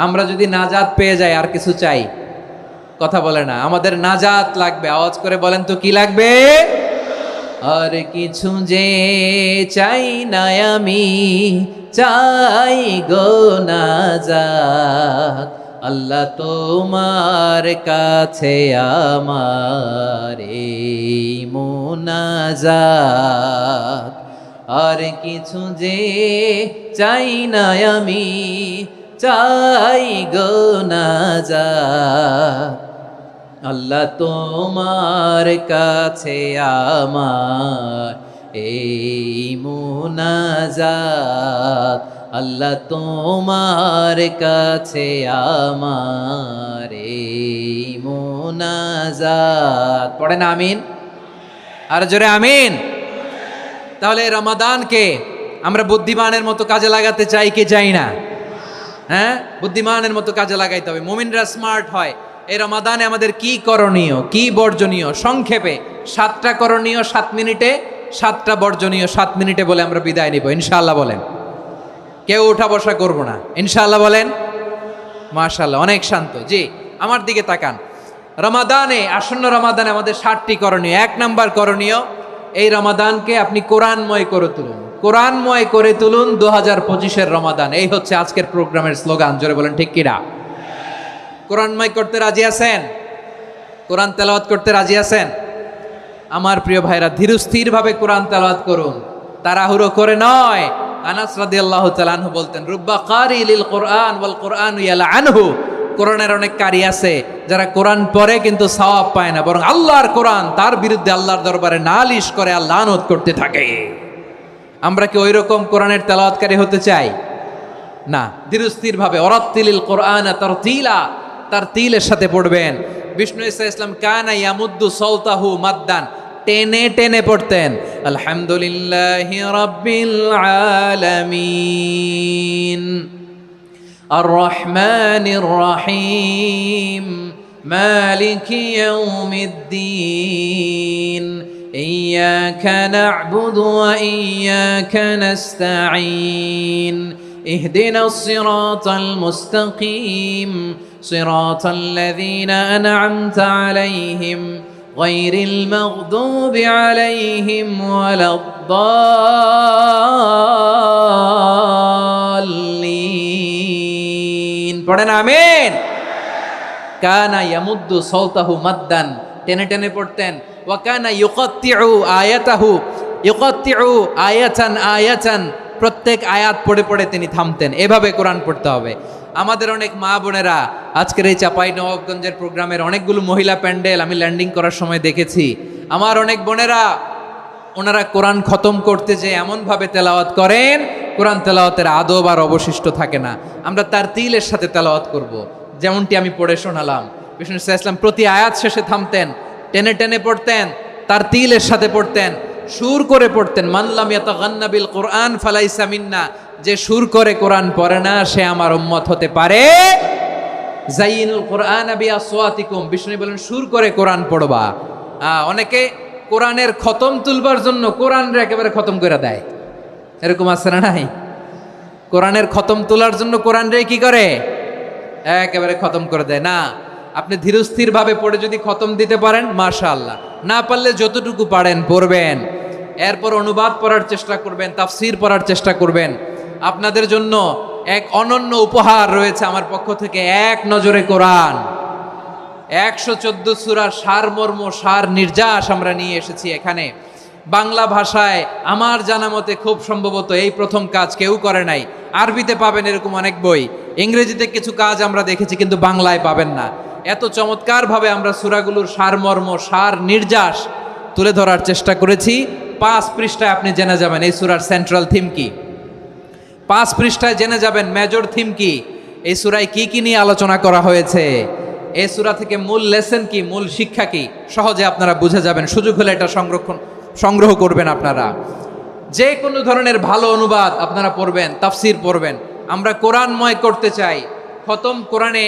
আমরা যদি নাজাত পেয়ে যাই, আর কিছু চাই? কথা বলে না। আমাদের নাজাত লাগবে। আওয়াজ করে বলেন তো কি লাগবে? আর কিছু যে চাই না আমি, চাই গো নাজাত, আল্লাহ তোমার কাছে আমার এই মুনাজাত। আর কিছু যে চাই না আমি, চাই গো নাজাত, আল্লাহ তোমার কাছে আমার এই মুনাজাত, আল্লাহ তোমার কাছে আমার এই মুনাজাত। পড়েন আমিন, আর জোরে আমিন। তাহলে রমাদানকে আমরা বুদ্ধিমানের মতো কাজে লাগাতে চাই কি চাই না? হ্যাঁ, বুদ্ধিমানের মতো কাজে লাগাইতে হবে। মুমিনরা স্মার্ট হয়। এই রমাদানে আমাদের কি করণীয়, কি বর্জনীয়? সংক্ষেপে 7টা করণীয় 7 মিনিটে, 7টা বর্জনীয় 7 মিনিটে বলে আমরা বিদায় নিব ইনশাআল্লাহ। বলেন, কেউ উঠা বসা করব না ইনশাআল্লাহ। বলেন মাশাআল্লাহ, অনেক শান্ত। জি, আমার দিকে তাকান। রমাদানে, আসন্ন রমাদানে আমাদের 7টি করণীয়। 1 নাম্বার করণীয়, এই রমাদানকে আপনি কোরআনময় করে তুলুন। কোরআনময় করে তুলুন 2025-এর রমাদান। এই হচ্ছে আজকের প্রোগ্রামের স্লোগান। জোরে বলেন ঠিক কিনা? কোরআনময় করতে রাজি আছেন? কোরআন তেলাওয়াত করতে রাজি আছেন? আমার প্রিয় ভাইরা ধীরস্থির ভাবে কোরআন তেলাওয়াত করুন, তাড়াহুড়ো করে নয়। আনাস রাদিয়াল্লাহু তাআলা আনহু বলতেন, রুব্বা কারি লিল কোরআন ওয়াল কোরআন ইয়ালআনহু। কোরআনের অনেক কারি আছে যারা কোরআন পড়ে কিন্তু সওয়াব পায় না, বরং আল্লাহর কোরআন তার বিরুদ্ধে আল্লাহর দরবারে নালিশ করে আর লানত করতে থাকে। আমরা কি ওইরকম কোরআনের তেলাওয়াতকারী হতে চাই? না। ধীরস্থির ভাবে ওরাত্তিলিল কোরআন তারতিলা, তার তিলের সাথে পড়বেন। বিষ্ণু ঈসা ইসলাম কানা ইয়ামুদ্দু সাওতাহু মাদ্দান, টেনে টেনে পড়তেন। আলহামদুলিল্লাহি রাব্বিল আলামিন আর রহমানির রহিম মালিকি ইয়াউমিদ্দিন ইয়্যাকা না'বুদু ওয়া ইয়্যাকা নাস্তাঈন ইহদিনাস সিরাতাল মুস্তাকিম সিরাতাল লাযীনা আন'আমতা আলাইহিম গায়রিল মাগদুবি আলাইহিম ওয়ালাদ-দাল্লিন। পড়েন আমিন। কানা ইয়ামুদ্দু সাওতাহু মাদ্দান, টেনে টেনে পড়তেন। ওয়া কানা ইউকাত্তিউ আয়াতাহু, ইউকাত্তিউ আয়াতান আয়াতান, প্রত্যেক আয়াত পড়ে পড়ে তিনি থামতেন। এভাবে কোরআন পড়তে হবে। আমাদের অনেক মা বোনেরা আজকের এই চাঁপাইনবাবগঞ্জের প্রোগ্রামের অনেকগুলো মহিলা প্যান্ডেল আমি ল্যান্ডিং করার সময় দেখেছি। আমার অনেক বোনেরা ওনারা কোরআন খতম করতে যে এমনভাবে তেলাওয়াত করেন, কোরআন তেলাওয়াতের আদব আর অবশিষ্ট থাকে না। আমরা তার তিলের সাথে তেলাওয়াত করব, যেমনটি আমি পড়ে শোনালাম। বিষ্ণু ইসলাম প্রতি আয়াত শেষে থামতেন, টেনে টেনে পড়তেন, তার তিলের সাথে পড়তেন, সুর করে পড়তেন। মানলাম ইয়াতাগান্না বিল কোরআন ফালাইসা মিন্না, যে সুর করে কোরআন পড়ে না সে আমার উম্মত হতে পারে। জাইনুল কোরআন বিআসওয়াতিকুম, বিষ্ণু বলেন সুর করে কোরআন পড়বা। অনেকে কোরআনের খতম তুলবার জন্য কোরআনরে একেবারে খতম করে দেয়, এরকম আছে না নাই? কোরআনের খতম তোলার জন্য কোরআনরে কি করে? একেবারে খতম করে দেয়। না, আপনি ধীরস্থির ভাবে পড়ে যদি খতম দিতে পারেন মাশাআল্লাহ, না পারলে যতটুকু পারেন পড়বেন। এরপর অনুবাদ পড়ার চেষ্টা করবেন, তাফসীর পড়ার চেষ্টা করবেন। আপনাদের জন্য এক অনন্য উপহার রয়েছে আমার পক্ষ থেকে, এক নজরে কোরআন। 114 সূরার সারমর্ম, সার নির্যাস আমরা নিয়ে এসেছি এখানে। বাংলা ভাষায় আমার জানা মতে খুব সম্ভবত এই প্রথম কাজ কেউ করে নাই। আরবিতে পাবেন এরকম অনেক বই, ইংরেজিতে কিছু কাজ আমরা দেখেছি, কিন্তু বাংলায় পাবেন না। এত চমৎকারভাবে আমরা সূরাগুলোর সারমর্ম, সার নির্যাস তুলে ধরার চেষ্টা করেছি। 5 পৃষ্ঠায় আপনি জেনে যাবেন এই সূরার সেন্ট্রাল থিম কি। 5 পৃষ্ঠায় জেনে যাবেন মেজর থিম কি, এই সূরায় কি কি নিয়ে আলোচনা করা হয়েছে, এই সূরা থেকে মূল লেসন কি, মূল শিক্ষা কি, সহজে আপনারা বুঝে যাবেন। সুযোগ হলে এটা সংগ্রহ করবেন। আপনারা যে কোনো ধরনের ভালো অনুবাদ আপনারা পড়বেন, তাফসীর পড়বেন। আমরা কোরআনময় করতে চাই। খতম কোরআনে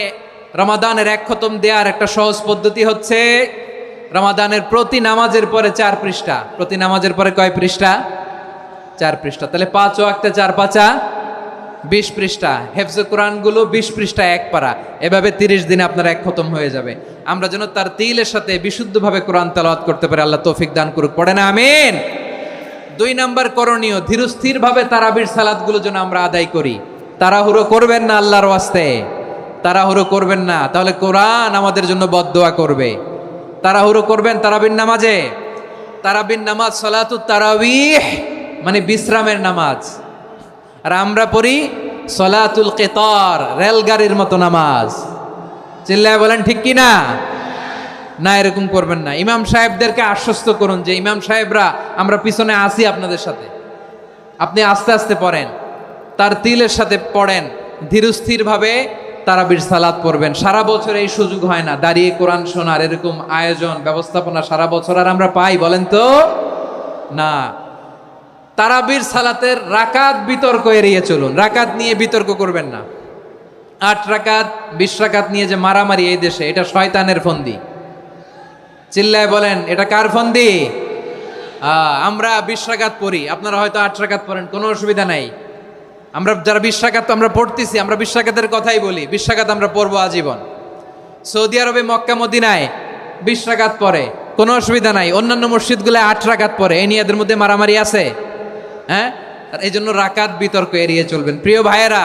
রমাদানের 1 খতম দেওয়ার একটা সহজ পদ্ধতি হচ্ছে রমাদানের প্রতি নামাজের পরে 4 পৃষ্ঠা। প্রতি নামাজের পরে কয় পৃষ্ঠা? 4 পৃষ্ঠা। তাহলে 5 ওয়াক্তে 4 পাঁচা 20 পৃষ্ঠা। হেফজে কোরআনগুলো 20 পৃষ্ঠা 1 পারা। এভাবে 30 দিনে আপনার 1 খতম হয়ে যাবে। আমরা যেন তার তিলের সাথে বিশুদ্ধভাবে কোরআন তেলাওয়াত করতে পারি, আল্লাহ তৌফিক দান করুক। পড়ে না আমিন। 2 নাম্বার করণীয়, ধীরস্থিরভাবে তারাবির সালাতগুলো যেন আমরা আদায় করি। তাড়াহুড়ো করবেন না, আল্লাহর ওয়াস্তে তাড়াহুড়ো করবেন না, তাহলে কোরআন আমাদের জন্য বদদোয়া করবে। তাড়াহুড়ো করবেন তারাবির নামাজে। তারাবির নামাজ সালাতুত তারাবিহ মানে বিশ্রামের নামাজ। আর আমরা পড়ি সলাতুল কিতার, রেলগাড়ির মতো নামাজ। চিল্লায় বলেন ঠিক কি না? না, এরকম করবেন না। ইমাম সাহেবদেরকে আশ্বস্ত করুন যে ইমাম সাহেবরা আমরা পিছনে আসি আপনাদের সাথে, আপনি আস্তে আস্তে পড়েন, তার তিলের সাথে পড়েন, ধীরস্থিরভাবে তারাবির সালাত পড়বেন। সারা বছর এই সুযোগ হয় না দাঁড়িয়ে কোরআন শোনার, এরকম আয়োজন ব্যবস্থাপনা সারা বছর আর আমরা পাই বলেন তো? না। তারাবির সালাতের রাকাত বিতর্ক এড়িয়ে চলুন। রাকাত নিয়ে বিতর্ক করবেন না। 8 রাকাত 20 রাকাত নিয়ে যে মারামারি এই দেশে, এটা শয়তানের ফন্দি। চিল্লায় বলেন এটা কার ফন্দি? আমরা 20 রাকাত পড়ি, আপনারা হয়তো 8 রাকাত পড়েন, কোনো অসুবিধা নাই। আমরা যারা 20 রাকাত আমরা পড়তেছি, আমরা 20 রাকাতের কথাই বলি। 20 রাকাত আমরা পড়বো আজীবন। সৌদি আরবে মক্কা মদিনায় 20 রাকাত পড়ে, কোনো অসুবিধা নাই। অন্যান্য মসজিদগুলো 8 রাকাত পড়ে, এই নিয়ে এদের মধ্যে মারামারি আছে? হ্যাঁ, এই জন্য রাকাত বিতর্ক এড়িয়ে চলবেন। প্রিয় ভাইয়েরা,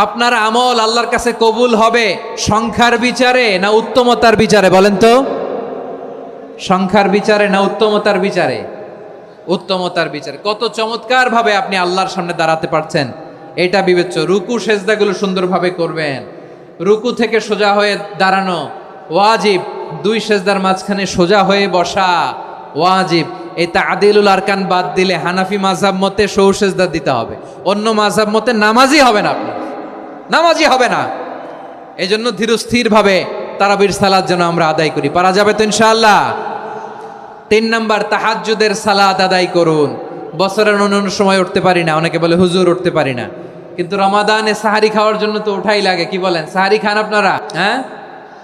আপনার আমল আল্লাহর কাছে কবুল হবে সংখ্যার বিচারে না উত্তমতার বিচারে বলেন তো? সংখ্যার বিচারে না উত্তমতার বিচারে? উত্তমতার বিচারে। কত চমৎকার ভাবে আপনি আল্লাহর সামনে দাঁড়াতে পারছেন এটা বিবেচ্য। রুকু সেজদাগুলো সুন্দরভাবে করবেন। রুকু থেকে সোজা হয়ে দাঁড়ানো ওয়াজিব, দুই সেজদার মাঝখানে সোজা হয়ে বসা ওয়াজিব। এই তাদিলুল আরকান বাদ দিলে হানাফি মাযহাব মতে সৌ সেজদা দিতে হবে, অন্য মাযহাব মতে নামাজই হবে না, আপনার নামাজই হবে না। এই জন্য ধীরস্থির ভাবে তারাবির সালাত যেন আমরা আদায় করি। পারা যাবে তো ইনশাআল্লাহ? 3 নাম্বার, তাহাজ্জুদের সালাত আদায় করুন। বছরের অন্যান্য সময় উঠতে পারি না, অনেকে বলে হুজুর উঠতে পারি না, কিন্তু রমাদানে সাহারি খাওয়ার জন্য তো ওঠাই লাগে। কি বলেন, সাহারি খান আপনারা? হ্যাঁ,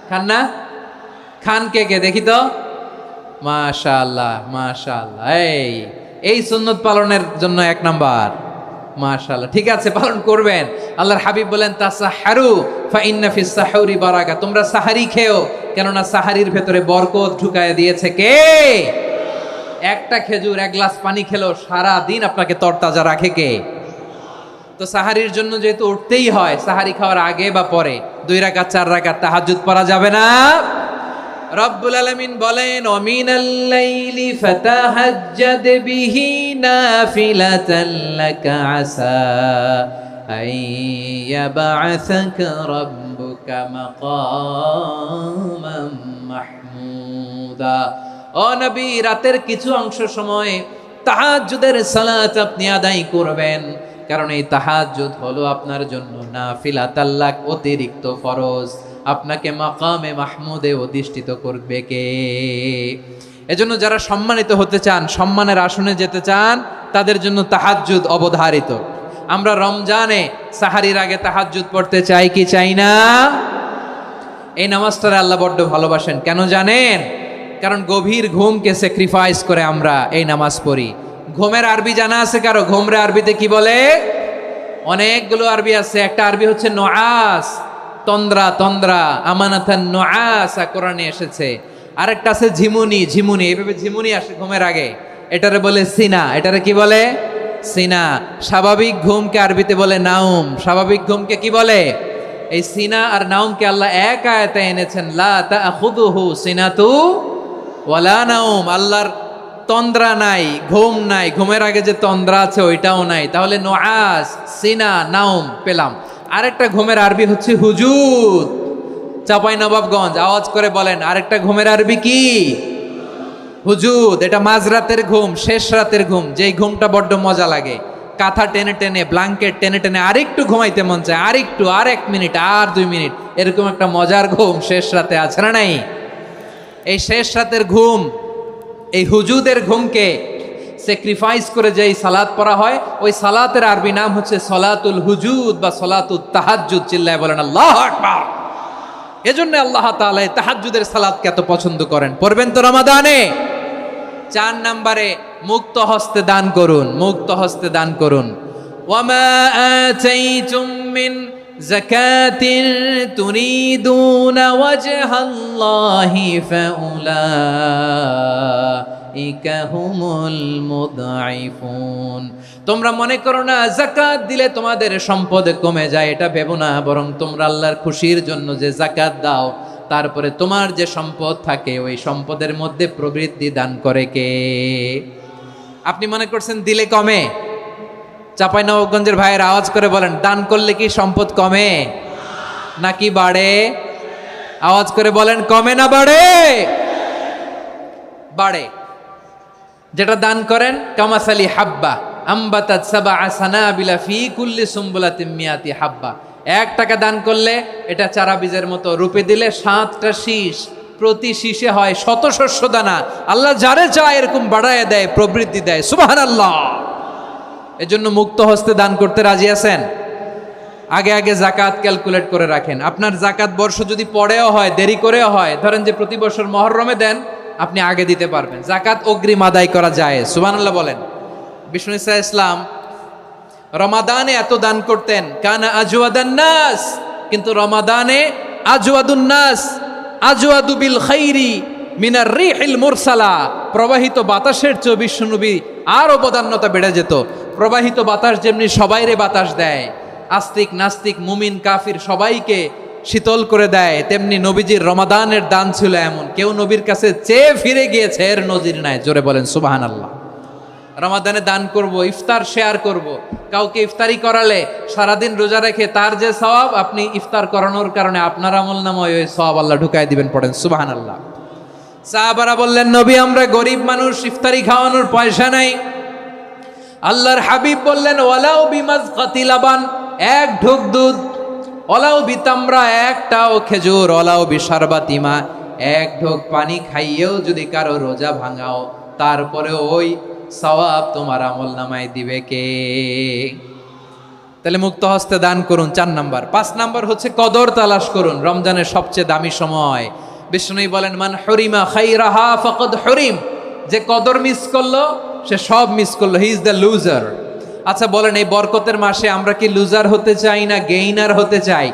খান না? খান কে কে দেখি তো? মাশাআল্লাহ মাশাআল্লাহ। এই সুন্নত পালনের জন্য 1 নাম্বার। মাশাআল্লাহ, ঠিক আছে, পালন করবেন। আল্লাহর হাবিব বলেন তাসাহারু ফা ইন্না ফিস সাহুরি বারাকা, তোমরা সাহারি খেও, কেননা সাহারির ভেতরে বরকত ঢুকায় দিয়েছে কে? একটা খেজুর, 1 গ্লাস পানি খেলেও সারা দিন আপনাকে তরতাজা রাখে কে? তো সাহারির জন্য যেহেতু উঠতেই হয়, সাহারি খাওয়ার আগে বা পরে 2 রাকাত 4 রাকাত তাহাজ্জুদ পড়া যাবে না? রব্বুল আলামিন বলেন ওয়ামিনাল লাইলি ফাতাহাজ্জাদ বিহি নাফিলাতান লাকা আসা আইয়াবআসাকা রাব্বুকা মাকামান মাহমুদা। ও নবী, রাতের কিছু অংশ সময় তাহাজ্জুদের সালাত আপনি আদায় করবেন, কারণ এই তাহাজ্জুদ হলো আপনার জন্য নাফিলাতাল লাক, অতিরিক্ত ফরজ। আপনাকে মাকামে মাহমুদে অধিষ্ঠিত করবে কে? এজন্য যারা সম্মানিত হতে চান, সম্মানের আসনে যেতে চান, তাদের জন্য তাহাজ্জুদ অবধারিত। আমরা রমজানে সাহারির আগে তাহাজ্জুদ পড়তে চাই কি চাই না? এই নামাজটারে আল্লাহ বড্ড ভালোবাসেন। কেন জানেন? কারণ গভীর ঘুমকে স্যাক্রিফাইস করে আমরা এই নামাজ পড়ি। ঘুমের আরবি জানা আছে কারো? ঘুমরে আরবিতে কি বলে? অনেকগুলো আরবি আছে। একটা আরবি হচ্ছে নুআস, তন্দ্রা, তন্দ্রা, আমানাতান নুআসা কোরআনে এসেছে। আরেকটা আছে ঝিমুনি, ঝিমুনি, এইভাবে ঝিমুনি আসে ঘুমের আগে, এটারে বলে সিনা। এটারে কি বলে? সিনা। স্বাভাবিক ঘুমকে আরবিতে বলে নাউম। স্বাভাবিক ঘুমকে কি বলে? এই সিনা আর নাউমকে আল্লাহ এক আয়াতে এনেছেন, লা তাখুযুহু সিনাতু ওয়ালা নাউম। আল্লাহর তন্দ্রা নাই, ঘুম নাই। ঘুমের আগে যে তন্দ্রা আছে ওইটাও নাই। তাহলে নুআস, সিনা, নাউম পেলাম। আরেকটা ঘুমের আরবি হচ্ছে হুজুদ। চাঁপাইনবাবগঞ্জ আওয়াজ করে বলেন, আরেকটা ঘুমের আরবি কি? হুজুদ। এটা মাঝরাতের ঘুম, শেষ রাতের ঘুম, যেই ঘুমটা বড্ড মজা লাগে। কাঁথা টেনে টেনে, ব্ল্যাঙ্কেট টেনে টেনে আরেকটু ঘুমাইতে মন চায়, আরেকটু, আর 1 মিনিট, আর 2 মিনিট, এরকম একটা মজার ঘুম শেষ রাতে আছে না নাই? এই শেষ রাতের ঘুম, এই হুজুদের ঘুমকে স্যাক্রিফাইস করে যেই সালাত পড়া হয়, ওই সালাতের আরবি নাম হচ্ছে সলাতুল হুজুদ বা সলাতুত তাহাজ্জুদ। চিল্লায় বলেন আল্লাহু আকবার। এজন্য আল্লাহ তাআলা তাহাজ্জুদের সালাতকে এত পছন্দ করেন। পড়বেন তো রমাদানে? 4 নম্বরে মুক্ত হস্তে দান করুন। মুক্ত হস্তে দান করুন। ওয়ামা আতাইতুম মিন যাকাতিন তুরিদুনা ওয়াজহাল্লাহি ফাউলাইকা হুমুল মুদঈফুন। তোমরা মনে করো না যাকাত দিলে তোমাদের সম্পদ কমে যায়, এটা ভেবো না। বরং তোমরা আল্লাহর খুশির জন্য যে যাকাত দাও, তারপরে তোমার যে সম্পদ থাকে ওই সম্পদের মধ্যে প্রবৃদ্ধি দান করে কে? আপনি মনে করছেন দিলে কমে? চাঁপাইনবাবগঞ্জের ভাইয়ের আওয়াজ করে বলেন, দান করলে কি সম্পদ কমে নাকি বাড়ে? আওয়াজ করে বলেন, কমে না বাড়ে? বাড়ে। যেটা দান করেন, কামাসালি হাব্বা আম্বাতাত সাবআ সানাবিলা ফি কুল্লি সুম্বুলাতিন মিয়াতি হাব্বা। 1 টাকা দান করলে এটা চারা বীজের মতো, রূপে দিলে 7টা শীষ, প্রতি শীষে হয় 100 শস্য দানা। আল্লাহ যারে চায় এরকম বাড়ায় দেয়, প্রবৃদ্ধি দেয়। সুবহানাল্লাহ। এজন্য মুক্ত হস্তে দান করতে রাজি আছেন? আগে আগে যাকাত ক্যালকুলেট করে রাখেন। আপনার যাকাত বর্ষ যদি পরেও হয়, দেরি করেও হয়, ধরেন যে প্রতি বছর মুহররমে দেন, আপনি আগে দিতে পারবেন। যাকাত অগ্রিম আদায় করা যায়। সুবহানাল্লাহ বলেন। বিষ্ণু ইসা ইসলাম রমাদানে এত দান করতেন, কানা আজওয়াদান নাস, কিন্তু রমাদানে আজওয়াদুন নাস আজওয়াদু বিল খাইরি মিনার রিহিল মুরসালা। প্রবাহিত বাতাসের চেয়ে বিশ্বনবী আর অবদান্যতা বেড়ে যেত। প্রবাহিত বাতাস যেমনি সবাইরে বাতাস দেয়, আস্তিক নাস্তিক মুমিন কাফির সবাইকে শীতল করে দেয়, তেমনি নবীজির রমাদানের দান ছিল এমন, কেউ নবীর কাছে চেয়ে ফিরে গিয়েছে এর নজির নাই। জোরে বলেন সুবহানাল্লাহ। রমাদানে দান করব, ইফতার শেয়ার করব, কাউকে ইফতারি করালে সারাদিন রোজা রেখে তার যে সওয়াব, আপনি ইফতার করানোর কারণে আপনার আমলনামায় ওই সওয়াব আল্লাহ ঢুকায় দিবেন। পড়েন সুবহানাল্লাহ। সাহাবারা বললেন, নবী আমরা গরিব মানুষ, ইফতারি খাওয়ানোর পয়সা নাই। আল্লাহর হাবিব বললেন, ওয়ালাউ বিমাজকাতি লাবান, এক ঢোক দুধ, ওয়ালাউ বিতামরা, একটাও খেজুর, ওয়ালাউ বিশারবাতিমা, এক ঢোক পানি খাইয়েও যদি কারো রোজা ভাঙাও, তারপরে ওই সওয়াব তোমার আমলনামায় দিবে কে? তাহলে মুক্ত হস্তে দান করুন, 4 নাম্বার। 5 নাম্বার হচ্ছে কদর তালাশ করুন। রমজানের সবচেয়ে দামি সময়। বিষ্ণু বলেন, মান হরিমা খাইরাহা ফাকাদ হরিম, যে কদর মিস করলো সে সব মিস করলো, হি ইজ দ্য লুজার। আচ্ছা বলেন, এই বরকতের মাসে আমরা কি লুজার হতে চাই না গেইনার হতে চাই?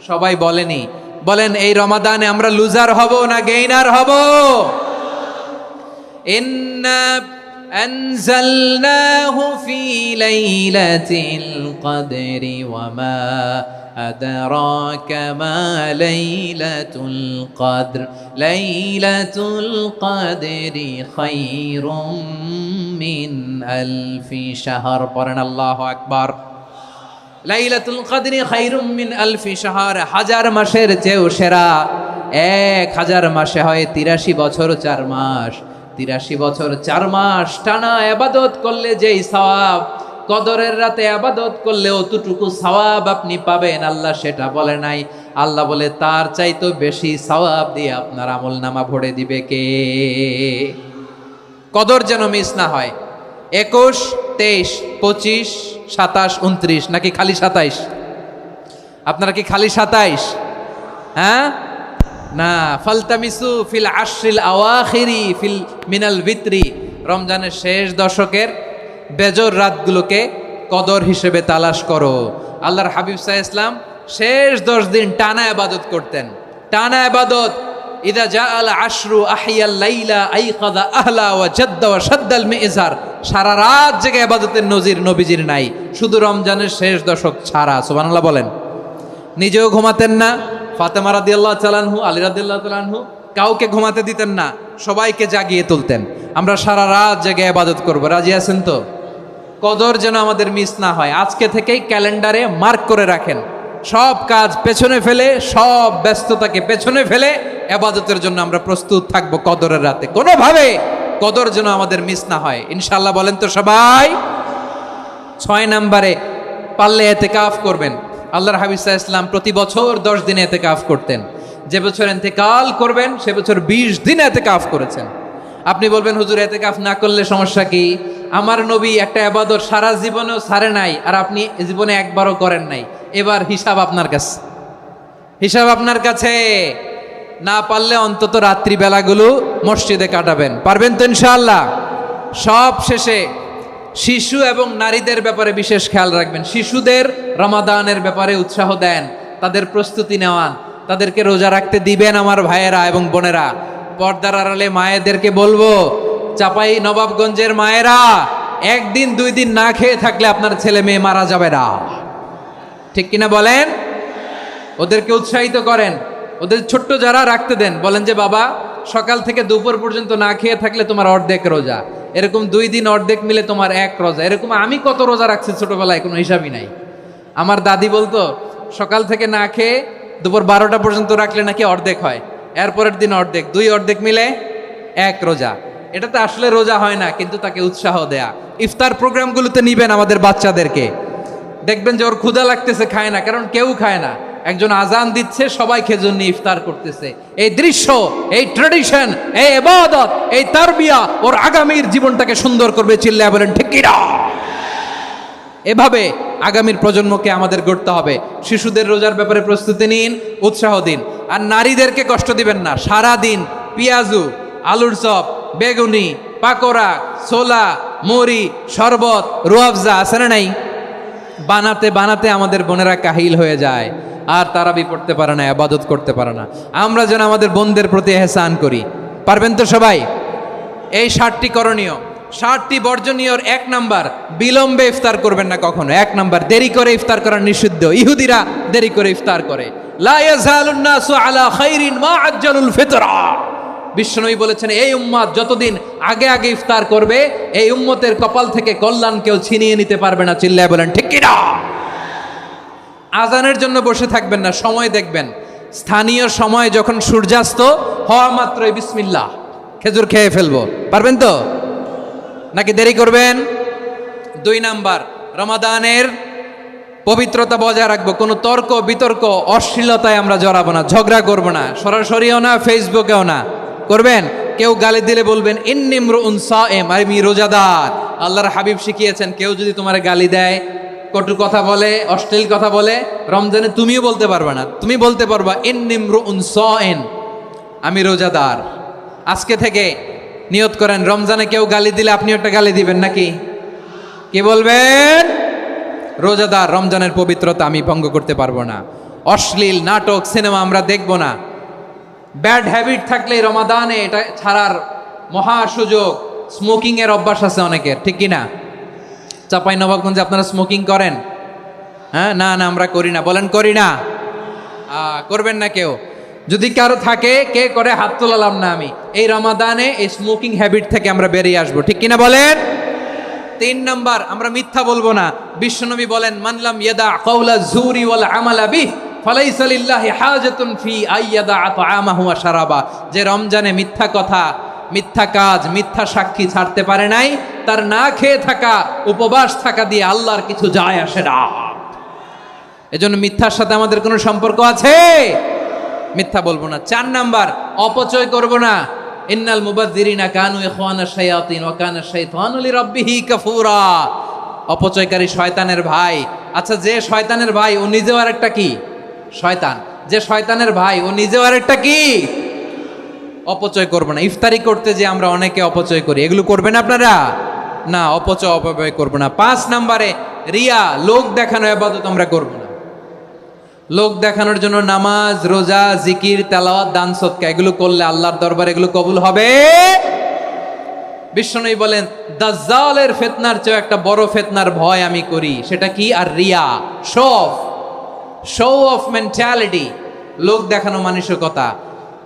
সবাই বলেনি, বলেন এই রমাদানে আমরা লুজার হব না গেইনার হব? ইন্না আনজালনাহু ফি লাইলাতিল কদরি ওয়া মা আদরাকা মা লাইলাতুল কদর, লাইলাতুল কদরি খায়রুম মিন আলফি শাহর। পড়েন আল্লাহু আকবার। লাইলাতুল কদরি খায়রুম মিন আলফি শাহর, 1000 মাসের চেয়েও সেরা। 1000 মাসে হয় 83 বছর 4 মাস। 83 বছর 4 মাস টানা ইবাদত করলে যেই সওয়াব, কদরের রাতে ইবাদত করলে অতটুকু সওয়াব আপনি পাবেন, আল্লাহ সেটা বলে নাই। আল্লাহ বলে তার চাইতো বেশি সওয়াব দিয়ে আপনার আমলনামা ভরে দিবে কে? কদর যেন মিস না হয়। 21, 23, 25, 27, 29 নাকি খালি 27? আপনারা কি খালি 27? হ্যাঁ না, ফালতামিসু ফিল আশরিল আওয়াখিরি ফিল মিনাল ভিতরি, রমজানের শেষ দশকের বেজর রাতগুলোকে কদর হিসেবে তালাশ করো। আল্লাহর হাবিব সাল্লাল্লাহু আলাইহি ওয়াসাল্লাম শেষ 10 দিন টানা ইবাদত করতেন, টানা ইবাদত। ইদা জাআল আশরু আহিয়াল লাইলা আইকাদা আহলা ওয়া জাদ্দা ওয়া শাদ্দাল মিজার, সারা রাত জেগে ইবাদতের নজির নবীজির নাই, শুধু রমজানের শেষ দশক ছাড়া। সুবহানাল্লাহ বলেন। নিজেও ঘুমাতেন না, ফাতেমা রাদিয়াল্লাহু তাআলা আনহু, আলী রাদিয়াল্লাহু তাআলা আনহু কাউকে ঘুমাতে দিতেন না, সবাইকে জাগিয়ে তুলতেন। আমরা সারা রাত জেগে ইবাদত করব, রাজি আছেন তো? কদর যেন আমাদের মিস না হয়। আজকে থেকেই ক্যালেন্ডারে মার্ক করে রাখেন, সব কাজ পেছনে ফেলে, সব ব্যস্ততাকে পেছনে ফেলে ইবাদতের জন্য আমরা প্রস্তুত থাকবো কদরের রাতে। কোনোভাবে কদর যেন আমাদের মিস না হয়, ইনশাআল্লাহ। বলেন তো সবাই। 6 নম্বরে পারলে ইতিকাফ করবেন। আল্লাহর হাবিব সাল্লাল্লাহু আলাইহি ওয়াসাল্লাম প্রতি বছর 10 দিন ইতিকাফ করতেন। যে বছর ইন্তেকাল করবেন সে বছর 20 দিন ইতিকাফ করেছেন। আপনি বলবেন, হুজুর ইতিকাফ না করলে সমস্যা কি? আমার নবী একটা ইবাদত সারা জীবনেও ছাড়ে নাই, আর আপনি জীবনে একবারও করেন নাই। এবার হিসাব আপনার কাছে, হিসাব আপনার কাছে। না পারলে অন্তত রাত্রি বেলাগুলো মসজিদে কাটাবেন। পারবেন তো ইনশাআল্লাহ? সব শেষে শিশু এবং নারীদের ব্যাপারে বিশেষ খেয়াল রাখবেন। শিশুদের রমাদানের ব্যাপারে উৎসাহ দেন, তাদের প্রস্তুতি নেওয়ান, তাদেরকে রোজা রাখতে দিবেন। আমার ভাইয়েরা এবং বোনেরা, পর্দার আড়ালে মায়েদেরকে বলবো, চাপাই নবাবগঞ্জের মায়েরা, 1 দিন 2 দিন না খেয়ে থাকলে আপনার ছেলে মেয়ে মারা যাবে না। ঠিক কিনা বলেন? ওদেরকে উৎসাহিত করেন, ওদের ছোট্ট যারা রাখতে দেন, বলেন যে বাবা সকাল থেকে দুপুর পর্যন্ত না খেয়ে থাকলে তোমার অর্ধেক রোজা, এরকম 2 দিন অর্ধেক মিলে তোমার 1 রোজা। এরকম আমি কত রোজা রাখছি ছোটবেলায়, কোনো হিসাবই নাই। আমার দাদি বলতো সকাল থেকে না খেয়ে দুপুর 12টা পর্যন্ত রাখলে নাকি অর্ধেক হয়, এরপরের দিন অর্ধেক, 2 অর্ধেক মিলে 1 রোজা। এটা তো আসলে রোজা হয় না, কিন্তু তাকে উৎসাহ দেয়া। ইফতার প্রোগ্রামগুলোতে নিবেন আমাদের বাচ্চাদেরকে, দেখবেন যে ওর ক্ষুধা লাগতেছে, খায় না, কারণ কেউ খায় না। একজন আজান দিচ্ছে, সবাই খেজুর নিয়ে ইফতার করতেছে। এই দৃশ্য, এই ট্রেডিশন, এই ইবাদত, এই তারবিয়া ওর আগামীর জীবনটাকে সুন্দর করবে। চিল্লায়া বলেন ঠিক কি না? এভাবে আগামীর প্রজন্মকে আমাদের গড়তে হবে। শিশুদের রোজার ব্যাপারে প্রস্তুতি নিন, উৎসাহ দিন। আর নারীদেরকে কষ্ট দিবেন না। সারা দিন পেঁয়াজু, আলুর চপ, বেগুনি, পাকোড়া, ছোলা, মুড়ি, শরবত, রুয়াবজা আছে না নাই, বানাতে বানাতে আমাদের বোনেরা কাহিল হয়ে যায়, আর তারাবি পড়তে পারে না, ইবাদত করতে পারে না। আমরা যেন আমাদের বোনদের প্রতি ইহসান করি। পারবেন তো সবাই? এই 7টি করণীয়, 7টি বর্জনীয়র 1 নাম্বার, বিলম্বে ইফতার করবেন না কখনো। 1 নাম্বার, দেরি করে ইফতার করা নিষিদ্ধ। ইহুদিরা দেরি করে ইফতার করে। লা ইয়াজালুন নাসু আলা খাইরিন মা আজ্জালুল ফিতরা। বিশ্বনবী বলেছেন এই উম্মত যতদিন আগে আগে ইফতার করবে এই উম্মতের কপাল থেকে কল্যাণ কেউ ছিনিয়ে নিতে পারবে না। চিল্লায় বলেন ঠিক কি না? আজানের জন্য বসে থাকবেন না, সময় দেখবেন। স্থানীয় সময় যখন সূর্যাস্ত হওয়া মাত্রই বিসমিল্লাহ, খেজুর খেয়ে ফেলবো। পারবেন তো নাকি দেরি করবেন? 2 নাম্বার, রমাদানের পবিত্রতা বজায় রাখবো। কোনো তর্ক বিতর্ক অশ্লীলতায় আমরা জড়াবো না, ঝগড়া করবো না, সরাসরিও না, ফেসবুকেও না। করবেন? কেউ গালি দিলে বলবেন ইন্নিমরুউন সায়েম, আমি রোজাদার। আল্লাহর হাবিব শিখিয়েছেন কেউ যদি তোমার গালি দেয়, কটু কথা বলে, অশ্লীল কথা বলে, রমজানে তুমিও বলতে পারবে না। তুমি বলতে পারবা ইন্নিমরুউন সায়েম, আমি রোজাদার। আজকে থেকে নিয়ত করেন রমজানে কেউ গালি দিলে আপনি একটা গালি দিবেন নাকি? কি বলবেন? রোজাদার, রমজানের পবিত্রতা আমি ভঙ্গ করতে পারবো না। অশ্লীল নাটক সিনেমা আমরা দেখব না। ব্যাড হ্যাবিট থাকলে রমাদানে এটা ছাড়ার মহা সুযোগ। স্মোকিং এর অভ্যাস আছে অনেকের, ঠিক কি না? চাপাই নবাবগঞ্জে আপনারা স্মোকিং করেন? হ্যাঁ, না না আমরা করি না। বলেন করি না? করবেন না কেউ? যদি কারো থাকে, কে করে হাত তোলালাম না আমি। এই রমাদানে এই স্মোকিং হ্যাবিট থেকে আমরা বেরিয়ে আসবো, ঠিক কিনা বলেন? 3 নাম্বার, আমরা মিথ্যা বলবো না। বিশ্বনবী বলেন মানলাম ইয়াদা কাওলা যুরি ওয়াল আমালা বিহি ফালাইসা লিল্লাহি হাজাতুন ফি আইয়াদা তাআমাহু ওয়া শারাবা। যে রমজানে মিথ্যা কথা, মিথ্যা কাজ, মিথ্যা সাক্ষী ছাড়তে পারে নাই, তার না খেয়ে থাকা, উপবাস থাকা দিয়ে আল্লাহর কিছু যায় আসে না। এজন্য মিথ্যার সাথে আমাদের কোনো সম্পর্ক আছে? মিথ্যা বলবো না। 4 নাম্বার, অপচয় করব না। ইন্নাল মুবাযযিরিনা কানু ইখওয়ানাশ শায়াতিন ওয়া কানা শাইতানু লিরাব্বিহি কাফুরা। অপচয়কারী শয়তানের ভাই। আচ্ছা, যে শয়তানের ভাই ও নিজেও আরেকটা কি? শয়তান। যে শয়তানের ভাই ও নিজেও আরেকটা কি? অপচয় করব না। ইফতারি করতে যে আমরা অনেকে অপচয় করি, এগুলো করবেন আপনারা? না, অপব্যয় করব না। 5 নাম্বারে রিয়া, লোক দেখানো ইবাদত আমরা করব না। লোক দেখানোর জন্য নামাজ, রোজা, জিকির, তেলাওয়াত, দান, সদকা এগুলো করলে আল্লাহর দরবারে এগুলো কবুল হবে? বিশ্বনবী বলেন দাজ্জালের ফিতনার চেয়ে একটা বড় ফিতনার ভয় আমি করি, সেটা কি? আর রিয়া, শো অফ মেন্টালিটি, লোক দেখানো মানসিকতা।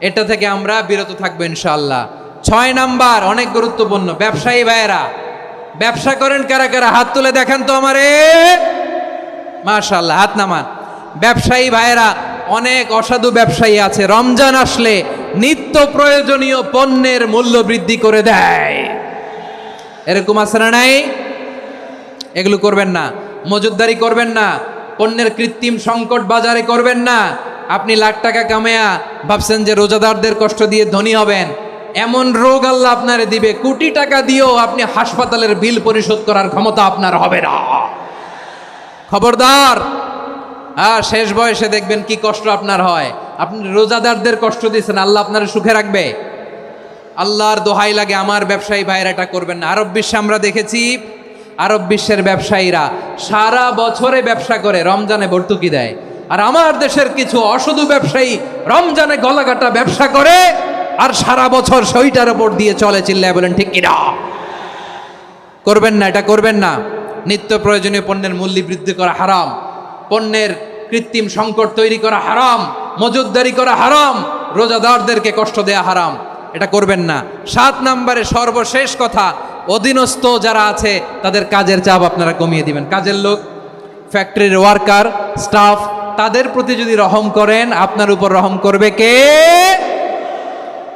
এটা থেকে আমরা বিরত থাকবো ইনশাআল্লাহ। 6 নাম্বার, অনেক গুরুত্বপূর্ণ। ব্যবসায়ী ভাইয়েরা, ব্যবসা করেন কারা কারা? হাত তুলে দেখান তো আমারে। মাশাআল্লাহ, হাত নামান। ব্যবসায়ী ভাইয়েরা, অনেক অসাধু ব্যবসায়ী আছে, রমজান আসলে নিত্য প্রয়োজনীয় পণ্যের মূল্য বৃদ্ধি করে দেয়। এরকম আছে না নাই? এগুলো করবেন না। মজুদদারি করবেন না। পণ্যের কৃত্রিম সংকট বাজারে করবেন না। আপনি লাখ টাকা কামায়া ভাবছেন যে রোজাদারদের কষ্ট দিয়ে ধনী হবেন। এমন রোগ আল্লাহ আপনারে দিবে, কোটি টাকা দিয়েও আপনি হাসপাতালের বিল পরিশোধ করার ক্ষমতা আপনার হবে না। খবরদার। শেষ বয়সে দেখবেন কি কষ্ট আপনার হয়। আপনি রোজাদারদের কষ্ট দিয়েছেন, আল্লাহ আপনার সুখে রাখবে? আল্লাহর দোহাই লাগে, আমার ব্যবসায়ী ভাইয়েরা এটা করবেন না। আরব বিশ্বে আমরা দেখেছি, আরব বিশ্বের ব্যবসায়ীরা সারা বছরে ব্যবসা করে, রমজানে ভর্তুকি দেয়। আর আমার দেশের কিছু অসাধু ব্যবসায়ী রমজানে গলাকাটা ব্যবসা করে আর সারা বছর সইটার উপর দিয়ে চলে। চিল্লায় বলেন ঠিক কিনা? করবেন না, এটা করবেন না। নিত্য প্রয়োজনীয় পণ্যের মূল্য বৃদ্ধি করা হারাম, পণ্যের কৃত্রিম সংকট তৈরি করা হারাম, মজুদদারি করা হারাম, রোজাদারদেরকে কষ্ট দেয়া হারাম। এটা করবেন না। 7 নাম্বারে সর্বশেষ কথা, অধীনস্থ যারা আছে তাদের কাজের চাপ আপনারা কমিয়ে দিবেন। কাজের লোক, ফ্যাক্টরির ওয়ার্কার, স্টাফ, তাদের প্রতি যদি রহম করেন, আপনার উপর রহম করবে কে?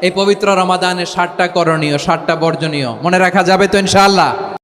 এই পবিত্র রমাদানের 7টা করণীয়, 7টা বর্জনীয় মনে রাখা যাবে তো ইনশাআল্লাহ?